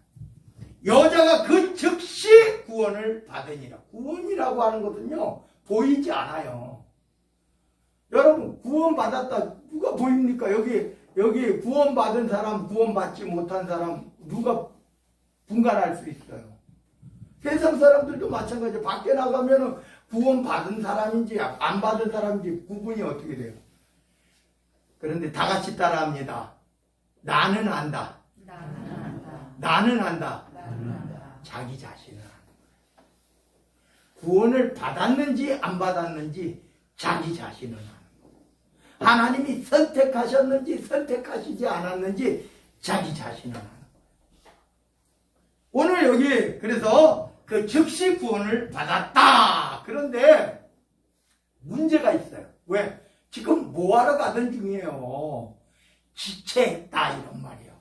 여자가 그 즉시 구원을 받으니라. 구원이라고 하는 것은요 보이지 않아요. 여러분, 구원받았다 누가 보입니까? 여기 구원받은 사람, 구원받지 못한 사람 누가 분간할 수 있어요? 세상 사람들도 마찬가지예요. 밖에 나가면은 구원받은 사람인지 안 받은 사람인지 구분이 어떻게 돼요? 그런데 다 같이 따라합니다. 나는 안다. 나는 안다. 자기 자신은 안다. 구원을 받았는지 안 받았는지 자기 자신은 안다. 하나님이 선택하셨는지 선택하시지 않았는지 자기 자신은 안다. 오늘 여기 그래서 그 즉시 구원을 받았다. 그런데 문제가 있어요. 왜? 지금 뭐하러 가던 중이에요. 지체했다, 이런 말이에요.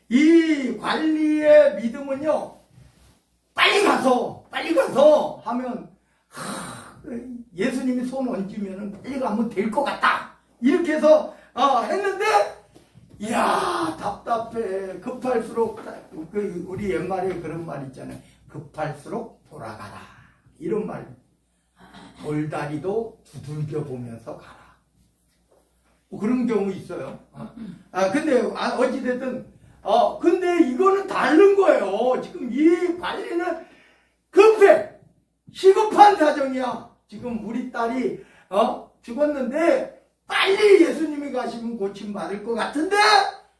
이 관리의 믿음은요, 빨리 가서 하면 예수님이 손 얹으면 빨리 가면 될 것 같다, 이렇게 해서 했는데, 이야 답답해. 급할수록, 우리 옛말에 그런 말 있잖아요. 급할수록 돌아가라, 이런 말. 돌다리도 두들겨 보면서 가라. 뭐 그런 경우 있어요. 근데 어찌됐든 근데 이거는 다른 거예요. 지금 이 관리는 급해. 시급한 사정이야. 지금 우리 딸이 죽었는데 빨리 예수님이 가시면 고침받을 것 같은데,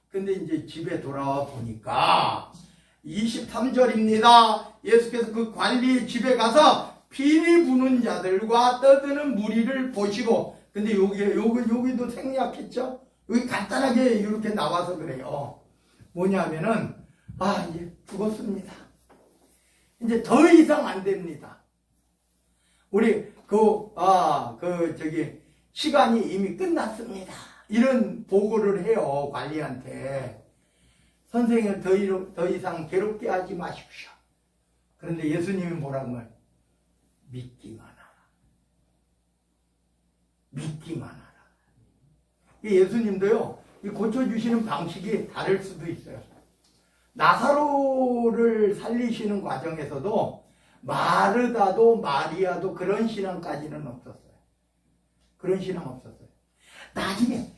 근데 이제 집에 돌아와 보니까 23절입니다. 예수께서 그 관리 집에 가서 피리 부는 자들과 떠드는 무리를 보시고, 근데 여기도 생략했죠? 여기 간단하게 이렇게 나와서 그래요. 뭐냐면은, 이제 죽었습니다. 이제 더 이상 안 됩니다. 우리, 시간이 이미 끝났습니다. 이런 보고를 해요, 관리한테. 선생을 더 이상 괴롭게 하지 마십시오. 그런데 예수님이 뭐라고 해요? 믿기만 하라. 믿기만 하라. 예수님도요, 이 고쳐주시는 방식이 다를 수도 있어요. 나사로를 살리시는 과정에서도 마르다도 마리아도 그런 신앙까지는 없었어요. 그런 신앙 없었어요. 나중에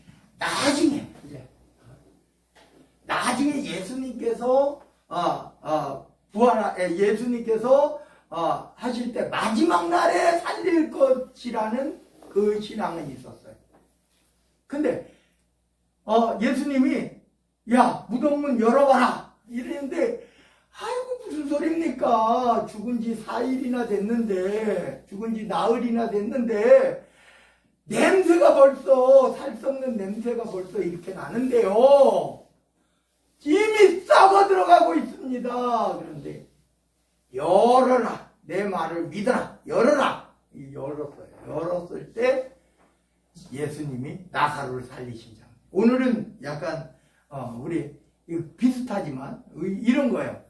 예수님께서 예수님께서 하실 때 마지막 날에 살릴 것이라는 그 신앙은 있었어요. 근데 예수님이 야 무덤문 열어봐라 이랬는데 아이고 무슨 소리입니까? 죽은 지 4일이나 됐는데 죽은 지 나흘이나 됐는데 냄새가 벌써 살 썩는 냄새가 벌써 이렇게 나는데요. 이미 썩어 들어가고 있습니다. 그런데 열어라 내 말을 믿어라 열어라 열었어요. 열었을 때 예수님이 나사로를 살리신 장. 오늘은 약간 우리 비슷하지만 이런 거예요.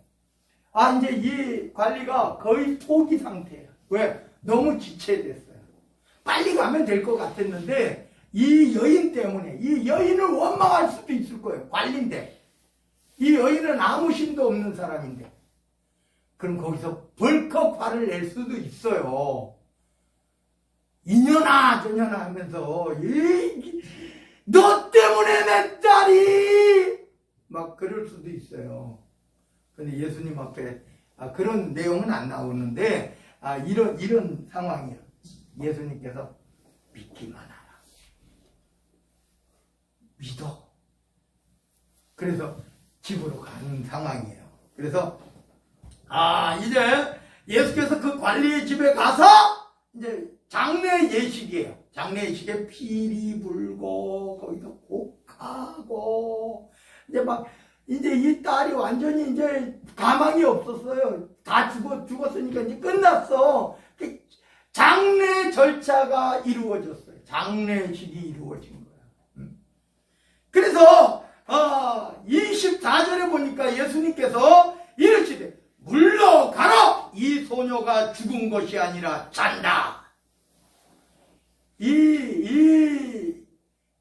이제 이 관리가 거의 포기 상태예요. 왜? 너무 지체됐어요. 빨리 가면 될 것 같았는데 이 여인 때문에 이 여인을 원망할 수도 있을 거예요. 관리인데 이 여인은 아무 힘도 없는 사람인데 그럼 거기서 벌컥 화를 낼 수도 있어요. 이년아 저년아 하면서 너 때문에 내 딸이 막 그럴 수도 있어요. 근데 예수님 앞에 그런 내용은 안 나오는데 이런 상황이에요. 예수님께서 믿기만 하라. 믿어. 그래서 집으로 가는 상황이에요. 그래서 이제 예수께서 그 관리의 집에 가서 이제 장례 예식이에요. 장례 예식에 피리 불고 거기서 곡하고 이제 이 딸이 완전히 이제 가망이 없었어요. 다 죽었으니까 이제 끝났어. 장례 절차가 이루어졌어요. 장례식이 이루어진 거야. 그래서 24절에 보니까 예수님께서 이르시되 물러가라 이 소녀가 죽은 것이 아니라 잔다.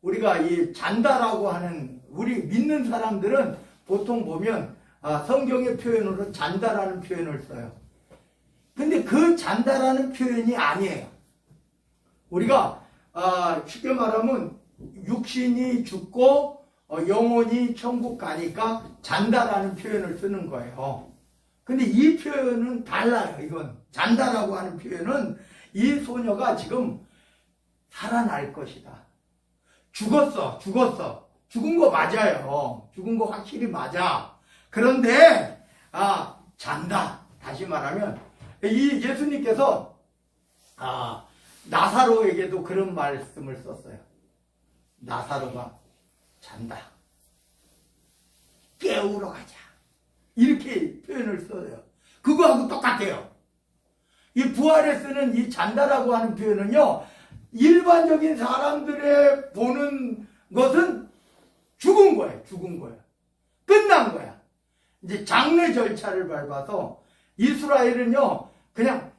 우리가 이 잔다라고 하는 우리 믿는 사람들은 보통 보면 성경의 표현으로 잔다라는 표현을 써요. 근데 그 잔다라는 표현이 아니에요. 우리가 쉽게 말하면 육신이 죽고 영혼이 천국 가니까 잔다라는 표현을 쓰는 거예요. 근데 이 표현은 달라요. 이건 잔다라고 하는 표현은 이 소녀가 지금 살아날 것이다. 죽었어. 죽은 거 맞아요. 죽은 거 확실히 맞아. 그런데 잔다. 다시 말하면 이 예수님께서 나사로에게도 그런 말씀을 썼어요. 나사로가 잔다. 깨우러 가자. 이렇게 표현을 써요. 그거하고 똑같아요. 이 부활에 쓰는 이 잔다라고 하는 표현은요, 일반적인 사람들의 보는 것은 죽은 거예요. 죽은 거예요. 끝난 거야. 이제 장례 절차를 밟아서 이스라엘은요, 그냥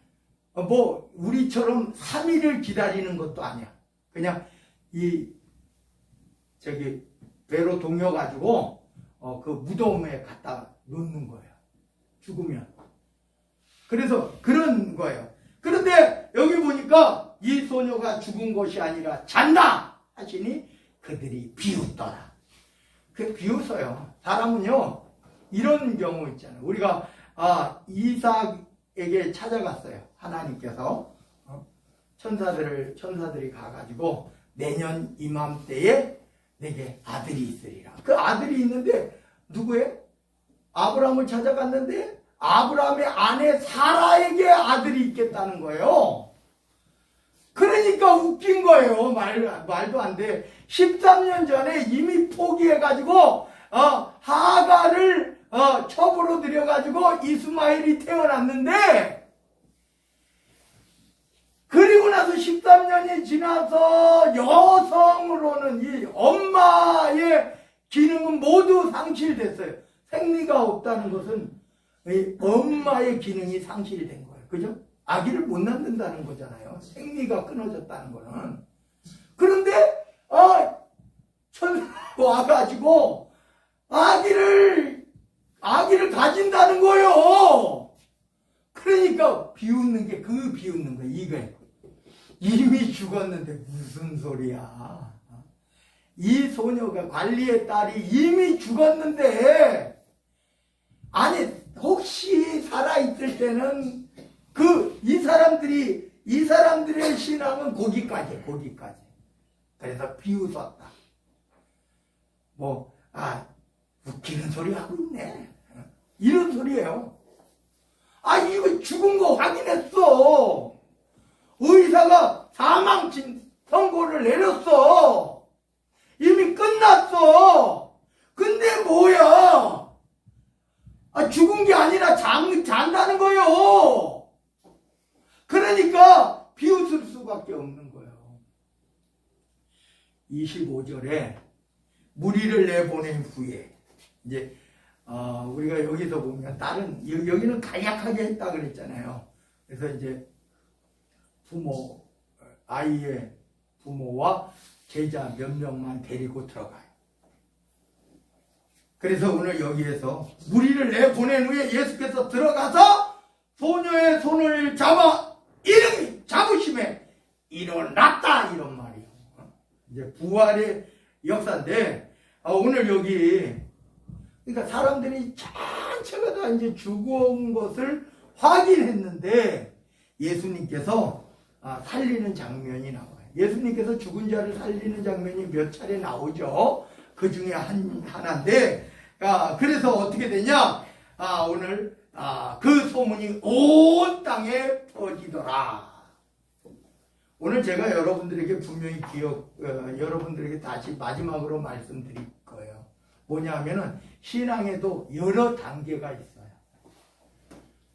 우리처럼 3일을 기다리는 것도 아니야. 그냥 배로 동여가지고 그 무덤에 갖다 놓는 거예요. 죽으면. 그래서 그런 거예요. 그런데 여기 보니까 이 소녀가 죽은 것이 아니라 잔다 하시니 그들이 비웃더라. 그 비웃어요. 사람은요 이런 경우 있잖아요. 우리가 이삭에게 찾아갔어요. 하나님께서 천사들이 가가지고 내년 이맘때에 내게 아들이 있으리라. 그 아들이 있는데 누구예요? 아브라함을 찾아갔는데 아브라함의 아내 사라에게 아들이 있겠다는 거예요. 그러니까 웃긴 거예요. 말도 안 돼. 13년 전에 이미 포기해가지고 하가를 첩으로 들여가지고 이스마엘이 태어났는데, 그리고 나서 13년이 지나서 여성으로는 이 엄마의 기능은 모두 상실됐어요. 생리가 없다는 것은 이 엄마의 기능이 상실된 거예요. 그죠? 아기를 못 낳는다는 거잖아요. 생리가 끊어졌다는 거는. 그런데 천사가 와가지고 아기를 가진다는 거예요. 그러니까 비웃는 게 비웃는 거예요. 이거예요. 이미 죽었는데 무슨 소리야. 이 소녀가 관리의 딸이 이미 죽었는데, 아니 혹시 살아있을 때는 이 사람들의 신앙은 거기까지. 그래서 비웃었다. 웃기는 소리 하고 있네. 이런 소리예요. 이거 죽은 거 확인했어. 의사가 사망 선고를 내렸어. 이미 끝났어. 근데 뭐야? 죽은 게 아니라 잔다는 거예요. 그러니까 비웃을 수밖에 없는 거예요. 25절에 무리를 내보낸 후에 이제 우리가 여기서 보면 여기는 간략하게 했다 그랬잖아요. 그래서 이제 아이의 부모와 제자 몇 명만 데리고 들어가요. 그래서 오늘 여기에서 무리를 내보낸 후에 예수께서 들어가서 소녀의 손을 잡으심에 일어났다, 이런 말이에요. 이제 부활의 역사인데, 오늘 여기, 그러니까 사람들이 전체가 다 이제 죽은 것을 확인했는데, 예수님께서 살리는 장면이 나와요. 예수님께서 죽은 자를 살리는 장면이 몇 차례 나오죠. 그 중에 하나인데, 그래서 어떻게 되냐? 오늘 그 소문이 온 땅에 퍼지더라. 오늘 제가 여러분들에게 분명히 여러분들에게 다시 마지막으로 말씀드릴 거예요. 뭐냐면은 신앙에도 여러 단계가 있어요.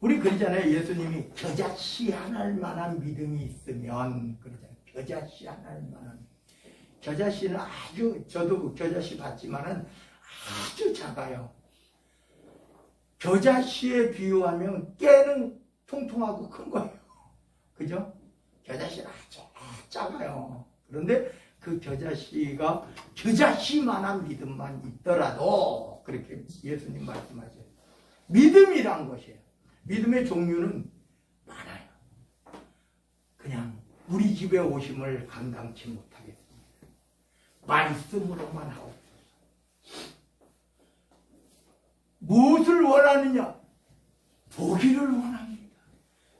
우리 그러잖아요. 예수님이 겨자씨 하나일 만한 믿음이 있으면, 그러잖아요. 겨자씨 하나일 만한. 겨자씨는 저도 겨자씨 봤지만은 아주 작아요. 겨자씨에 비유하면 깨는 통통하고 큰 거예요. 그죠? 겨자씨는 아주 작아요. 그런데 그 겨자씨만한 믿음만 있더라도, 그렇게 예수님 말씀하세요. 믿음이란 것이에요. 믿음의 종류는 많아요. 그냥 우리 집에 오심을 감당치 못하겠습니다. 말씀으로만 하옵소서. 무엇을 원하느냐? 보기를 원합니다.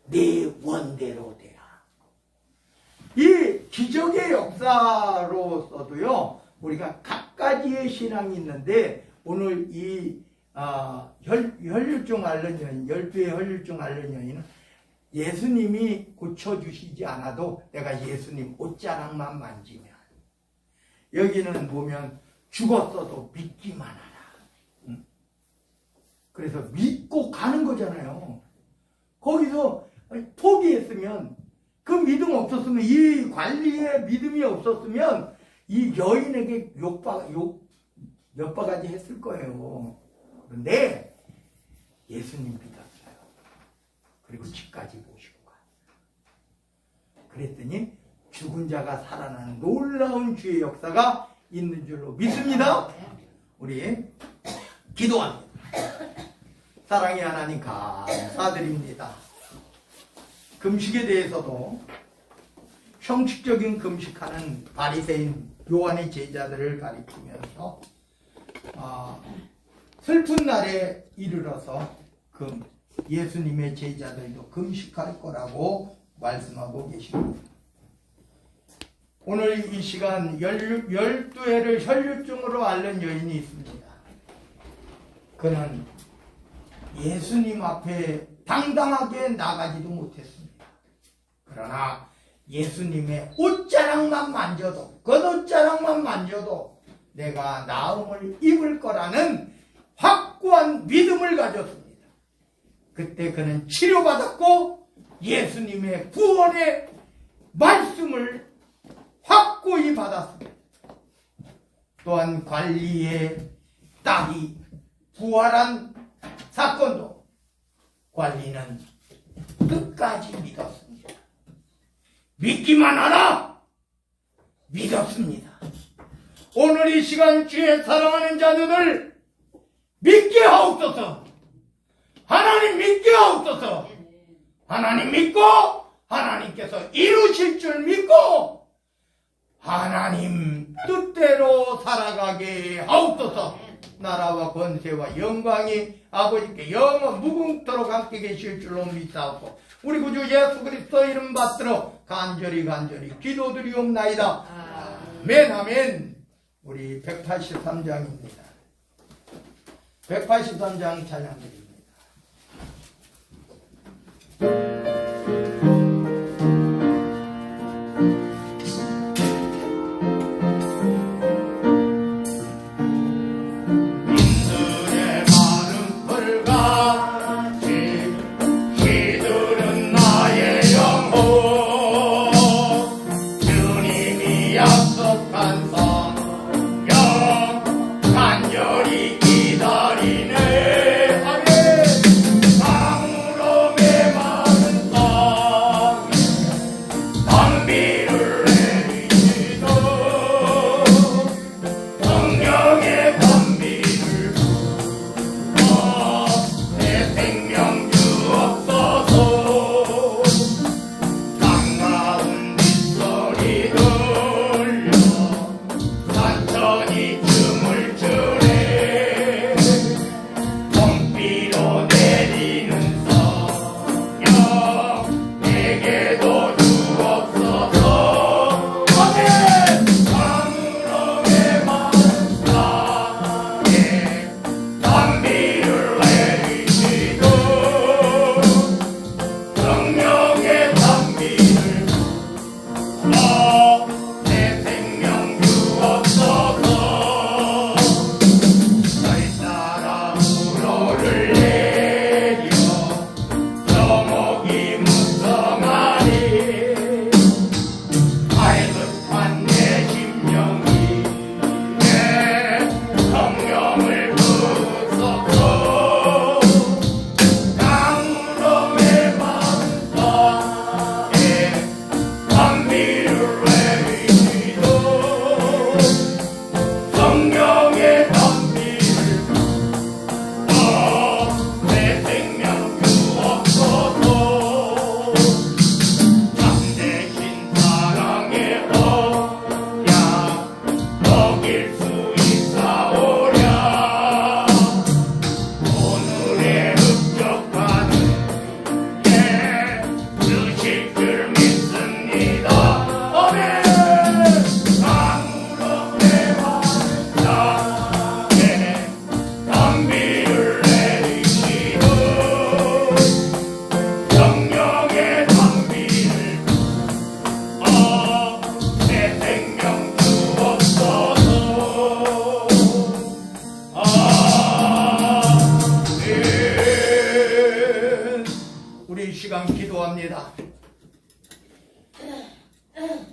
내 원대로 되라. 이 기적의 역사로서도요, 우리가 각가지의 신앙이 있는데, 오늘 이 혈류증 앓는 여인, 12의 혈류증 앓는 여인은 예수님이 고쳐주시지 않아도 내가 예수님 옷자락만 만지면, 여기는 보면 죽었어도 믿기만 하라. 그래서 믿고 가는 거잖아요. 거기서 포기했으면, 그 믿음 없었으면, 이 관리에 믿음이 없었으면 이 여인에게 몇 바가지 했을 거예요. 그런데 예수님 믿었어요. 그리고 집까지 모시고 가. 그랬더니 죽은 자가 살아나는 놀라운 주의 역사가 있는 줄로 믿습니다. 우리 기도합니다. 사랑의 하나님, 감사드립니다. 금식에 대해서도 형식적인 금식하는 바리새인 요한의 제자들을 가리키면서 슬픈 날에 이르러서 예수님의 제자들도 금식할 거라고 말씀하고 계십니다. 오늘 이 시간 12회를 혈류증으로 앓는 여인이 있습니다. 그는 예수님 앞에 당당하게 나가지도 못했습니다. 그러나 예수님의 옷자락만 만져도, 겉옷자락만 만져도 내가 나음을 입을 거라는 확고한 믿음을 가졌습니다. 그때 그는 치료받았고 예수님의 구원의 말씀을 확고히 받았습니다. 또한 관리의 딸이 부활한 사건도 관리는 끝까지 믿었습니다. 믿기만 하라! 믿었습니다. 오늘 이 시간 주의 사랑하는 자녀들 믿게 하옵소서. 하나님 믿게 하옵소서. 하나님 믿고 하나님께서 이루실 줄 믿고 하나님 뜻대로 살아가게 하옵소서. 나라와 권세와 영광이 아버지께 영원 무궁토록 함께 계실 줄로 믿사옵고 우리 구주 예수 그리스도 이름 받들어 간절히 기도드리옵나이다. 아멘. 아멘. 우리 183장입니다. 183장 찬양드립니다.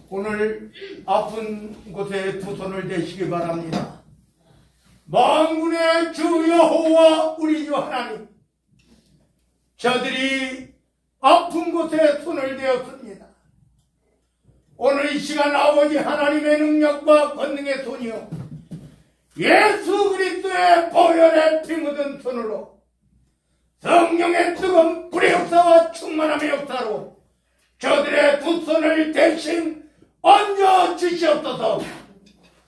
오늘 아픈 곳에 두 손을 대시기 바랍니다. 만군의 주 여호와 우리 주 하나님, 저들이 아픈 곳에 손을 대었습니다. 오늘 이 시간 아버지 하나님의 능력과 권능의 손이요 예수 그리스도의 보혈에 피묻은 손으로 성령의 뜨거운 불의 역사와 충만함의 역사로 저들의 두 손을 대신 얹어 주시옵소서.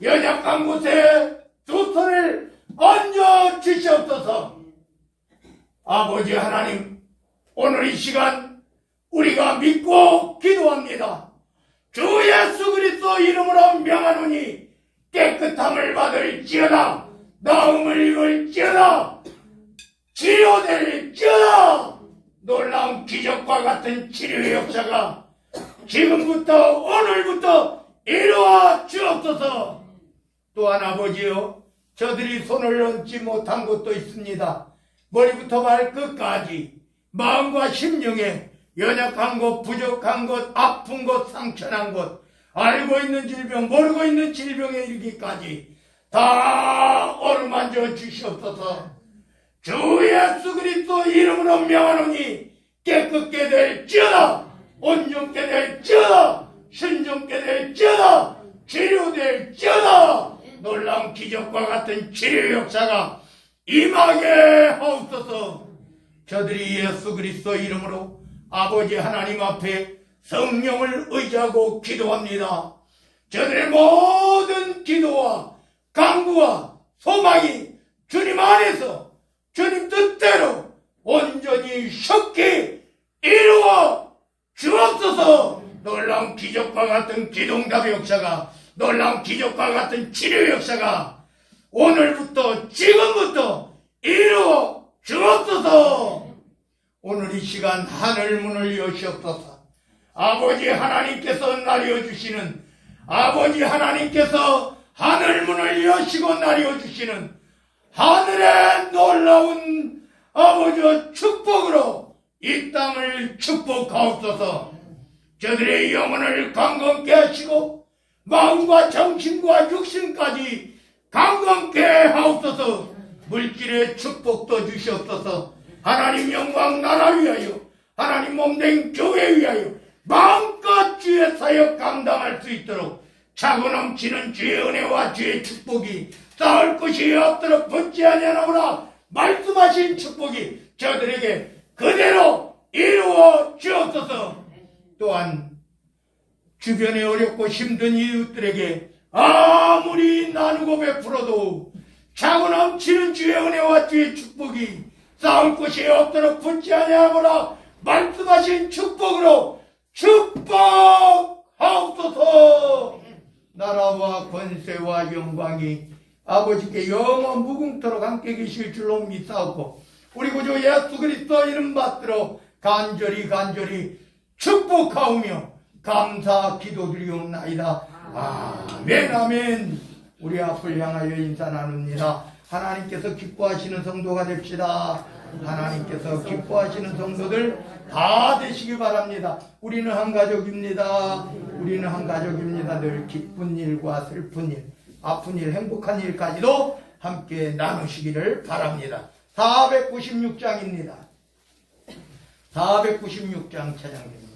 연약한 곳에 두 손을 얹어 주시옵소서. 아버지 하나님, 오늘 이 시간 우리가 믿고 기도합니다. 주 예수 그리스도 이름으로 명하노니 깨끗함을 받을지어다, 나음을 입을지어다, 치료될지어다. 놀라운 기적과 같은 치료의 역사가 지금부터 오늘부터 이루어 주옵소서. 또한 아버지여, 저들이 손을 얹지 못한 곳도 있습니다. 머리부터 발끝까지 마음과 심령에 연약한 곳, 부족한 곳, 아픈 곳, 상처난 곳, 알고 있는 질병, 모르고 있는 질병에 이르기까지 다 어루만져 주시옵소서. 주 예수 그리스도 이름으로 명하노니 깨끗게 될지어다, 온전케 될지어다, 신정케 될지어다, 치료될지어다. 놀라운 기적과 같은 치료 역사가 임하게 하옵소서. 저들이 예수 그리스도 이름으로 아버지 하나님 앞에 성령을 의지하고 기도합니다. 저들의 모든 기도와 간구와 소망이 주 안에서 주님 뜻대로 온전히 쉽게 이루어 주옵소서. 놀라운 기적과 같은 기동답의 역사가, 놀라운 기적과 같은 치료의 역사가 오늘부터 지금부터 이루어 주옵소서. 오늘 이 시간 하늘 문을 여시옵소서. 아버지 하나님께서 나뉘어주시는, 아버지 하나님께서 하늘 문을 여시고 나뉘어주시는 하늘의 놀라운 아버지의 축복으로 이 땅을 축복하옵소서. 저들의 영혼을 강건케 하시고 마음과 정신과 육신까지 강건케 하옵소서. 물질의 축복도 주시옵소서. 하나님 영광 나라 위하여, 하나님 몸된 교회 위하여 마음껏 주의 사역 감당할 수 있도록 차고 넘치는 주의 은혜와 주의 축복이 쌓을 것이 없도록 붙지 아니하노라 말씀하신 축복이 저들에게 그대로 이루어 주옵소서. 또한 주변에 어렵고 힘든 이웃들에게 아무리 나누고 베풀어도 차고 넘치는 주의 은혜와 주의 축복이 쌓을 것이 없도록 붙지 아니하노라 말씀하신 축복으로 축복하옵소서. 나라와 권세와 영광이 아버지께 영원 무궁토록 함께 계실 줄로 믿사옵고 우리 구주 예수 그리스도 이름 받들어 간절히 축복하오며 감사 기도드리옵나이다. 아멘 아멘. 우리 앞을 향하여 인사 나눕니다. 하나님께서 기뻐하시는 성도가 됩시다. 하나님께서 기뻐하시는 성도들 다 되시기 바랍니다. 우리는 한 가족입니다. 우리는 한 가족입니다. 늘 기쁜 일과 슬픈 일, 아픈 일, 행복한 일까지도 함께 나누시기를 바랍니다. 496장입니다. 496장 찬양됩니다.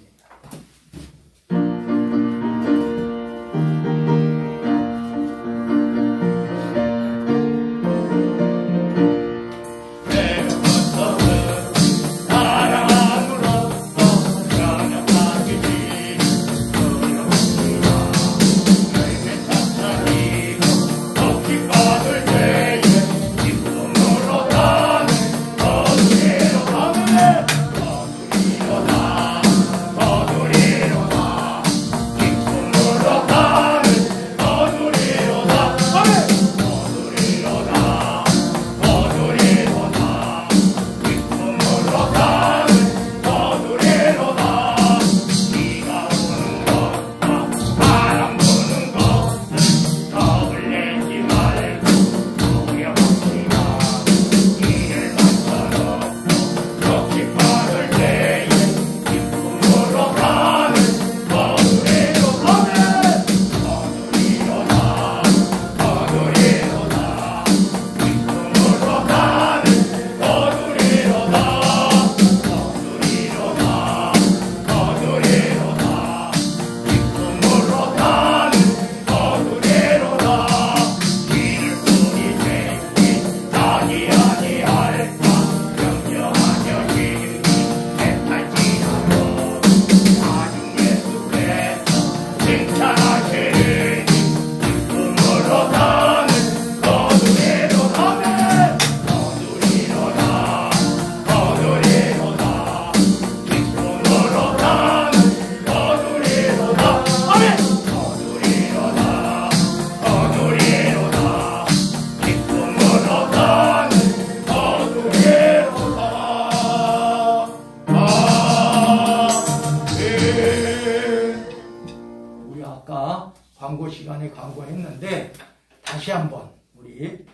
광고 시간에 광고했는데 다시 한번 우리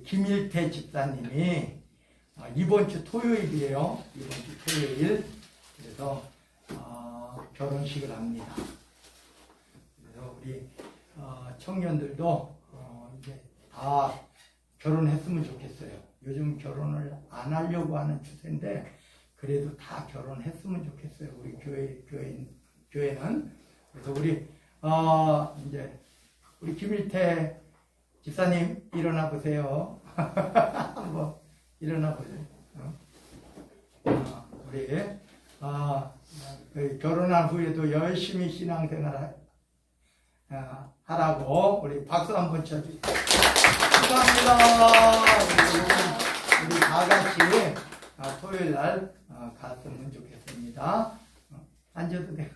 김일태 집사님이 이번 주 토요일이에요. 이번 주 토요일. 그래서 결혼식을 합니다. 그래서 우리 청년들도 이제 다 결혼했으면 좋겠어요. 요즘 결혼을 안 하려고 하는 추세인데 그래도 다 결혼했으면 좋겠어요. 우리 교회는. 그래서 우리 이제 우리 김일태 집사님 일어나 보세요. 한번 일어나 보세요. 우리 결혼한 후에도 열심히 신앙생활 하라고 우리 박수 한번 쳐주세요. 감사합니다. 우리 다 같이 토요일 날 갔으면 좋겠습니다. 앉아도 돼요.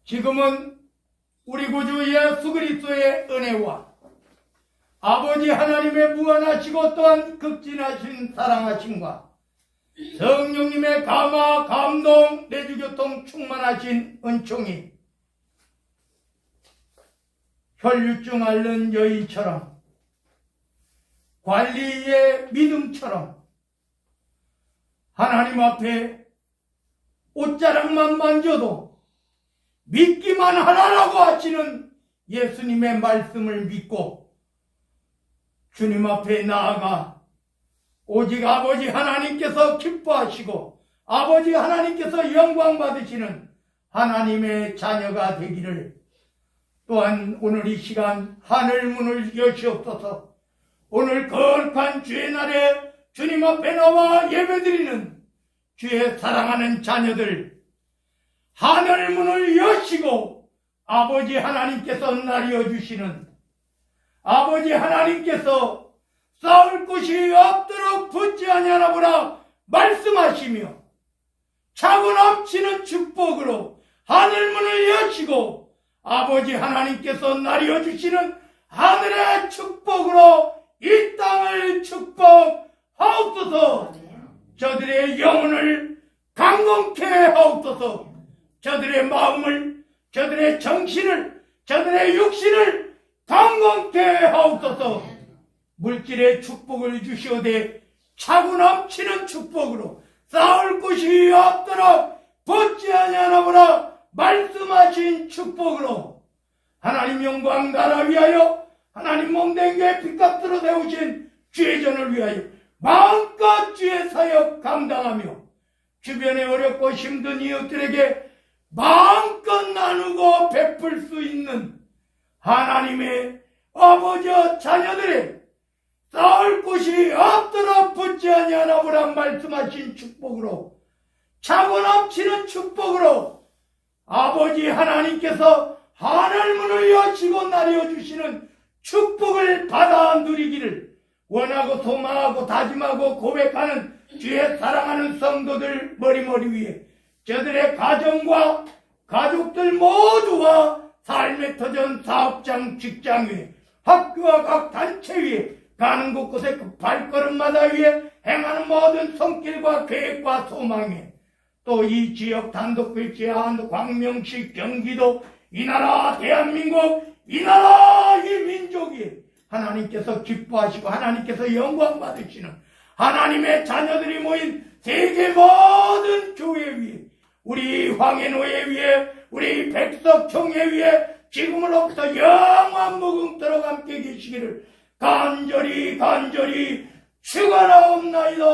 지금은 우리 구주 예수 그리스도의 은혜와 아버지 하나님의 무한하시고 또한 극진하신 사랑하심과 성령님의 감화, 감동, 내주교통 충만하신 은총이 혈류증 앓는 여인처럼 관리의 믿음처럼 하나님 앞에 옷자락만 만져도 믿기만 하라라고 하시는 예수님의 말씀을 믿고 주님 앞에 나아가 오직 아버지 하나님께서 기뻐하시고 아버지 하나님께서 영광 받으시는 하나님의 자녀가 되기를 또한 오늘 이 시간 하늘 문을 여시옵소서. 오늘 거룩한 주의 날에 주님 앞에 나와 예배드리는 주의 사랑하는 자녀들 하늘 문을 여시고 아버지 하나님께서 나뉘어 주시는 아버지 하나님께서 싸울 곳이 없도록 붙지 아니하나 보라 말씀하시며 차고 넘치는 축복으로 하늘 문을 여시고 아버지 하나님께서 나뉘어 주시는 하늘의 축복으로 이 땅을 축복하옵소서. 저들의 영혼을 강건케 하옵소서. 저들의 마음을, 저들의 정신을, 저들의 육신을 강건케 하옵소서. 물질의 축복을 주시오되 차고 넘치는 축복으로 싸울 곳이 없도록 붙지 아니하나 보라 말씀하신 축복으로 하나님 영광 나라 위하여 하나님 몸된교회 핏값으로 세우신 주의 전을 위하여 마음껏 주의 사역 감당하며 주변에 어렵고 힘든 이웃들에게 마음껏 나누고 베풀 수 있는 하나님의 아버지 자녀들의 싸울 곳이 없도록 붙지 아니하나 보라 말씀하신 축복으로 차고 넘치는 축복으로 아버지 하나님께서 하늘문을 여시고 나뉘어 주시는 축복을 받아 누리기를 원하고 소망하고 다짐하고 고백하는 주의 사랑하는 성도들 머리머리 위에 저들의 가정과 가족들 모두와 삶의 터전 사업장 직장 위에 학교와 각 단체 위에 가는 곳곳에 그 발걸음마다 위에 행하는 모든 손길과 계획과 소망에 또 이 지역 단독일지 한도 광명시 경기도 이 나라 대한민국 이 나라 이 민족이 하나님께서 기뻐하시고 하나님께서 영광 받으시는 하나님의 자녀들이 모인 세계 모든 교회 위에 우리 황해노예 위에 우리 백석총회 위에 지금으로부터 영원 무궁토록 함께 계시기를 간절히 축원하옵나이다.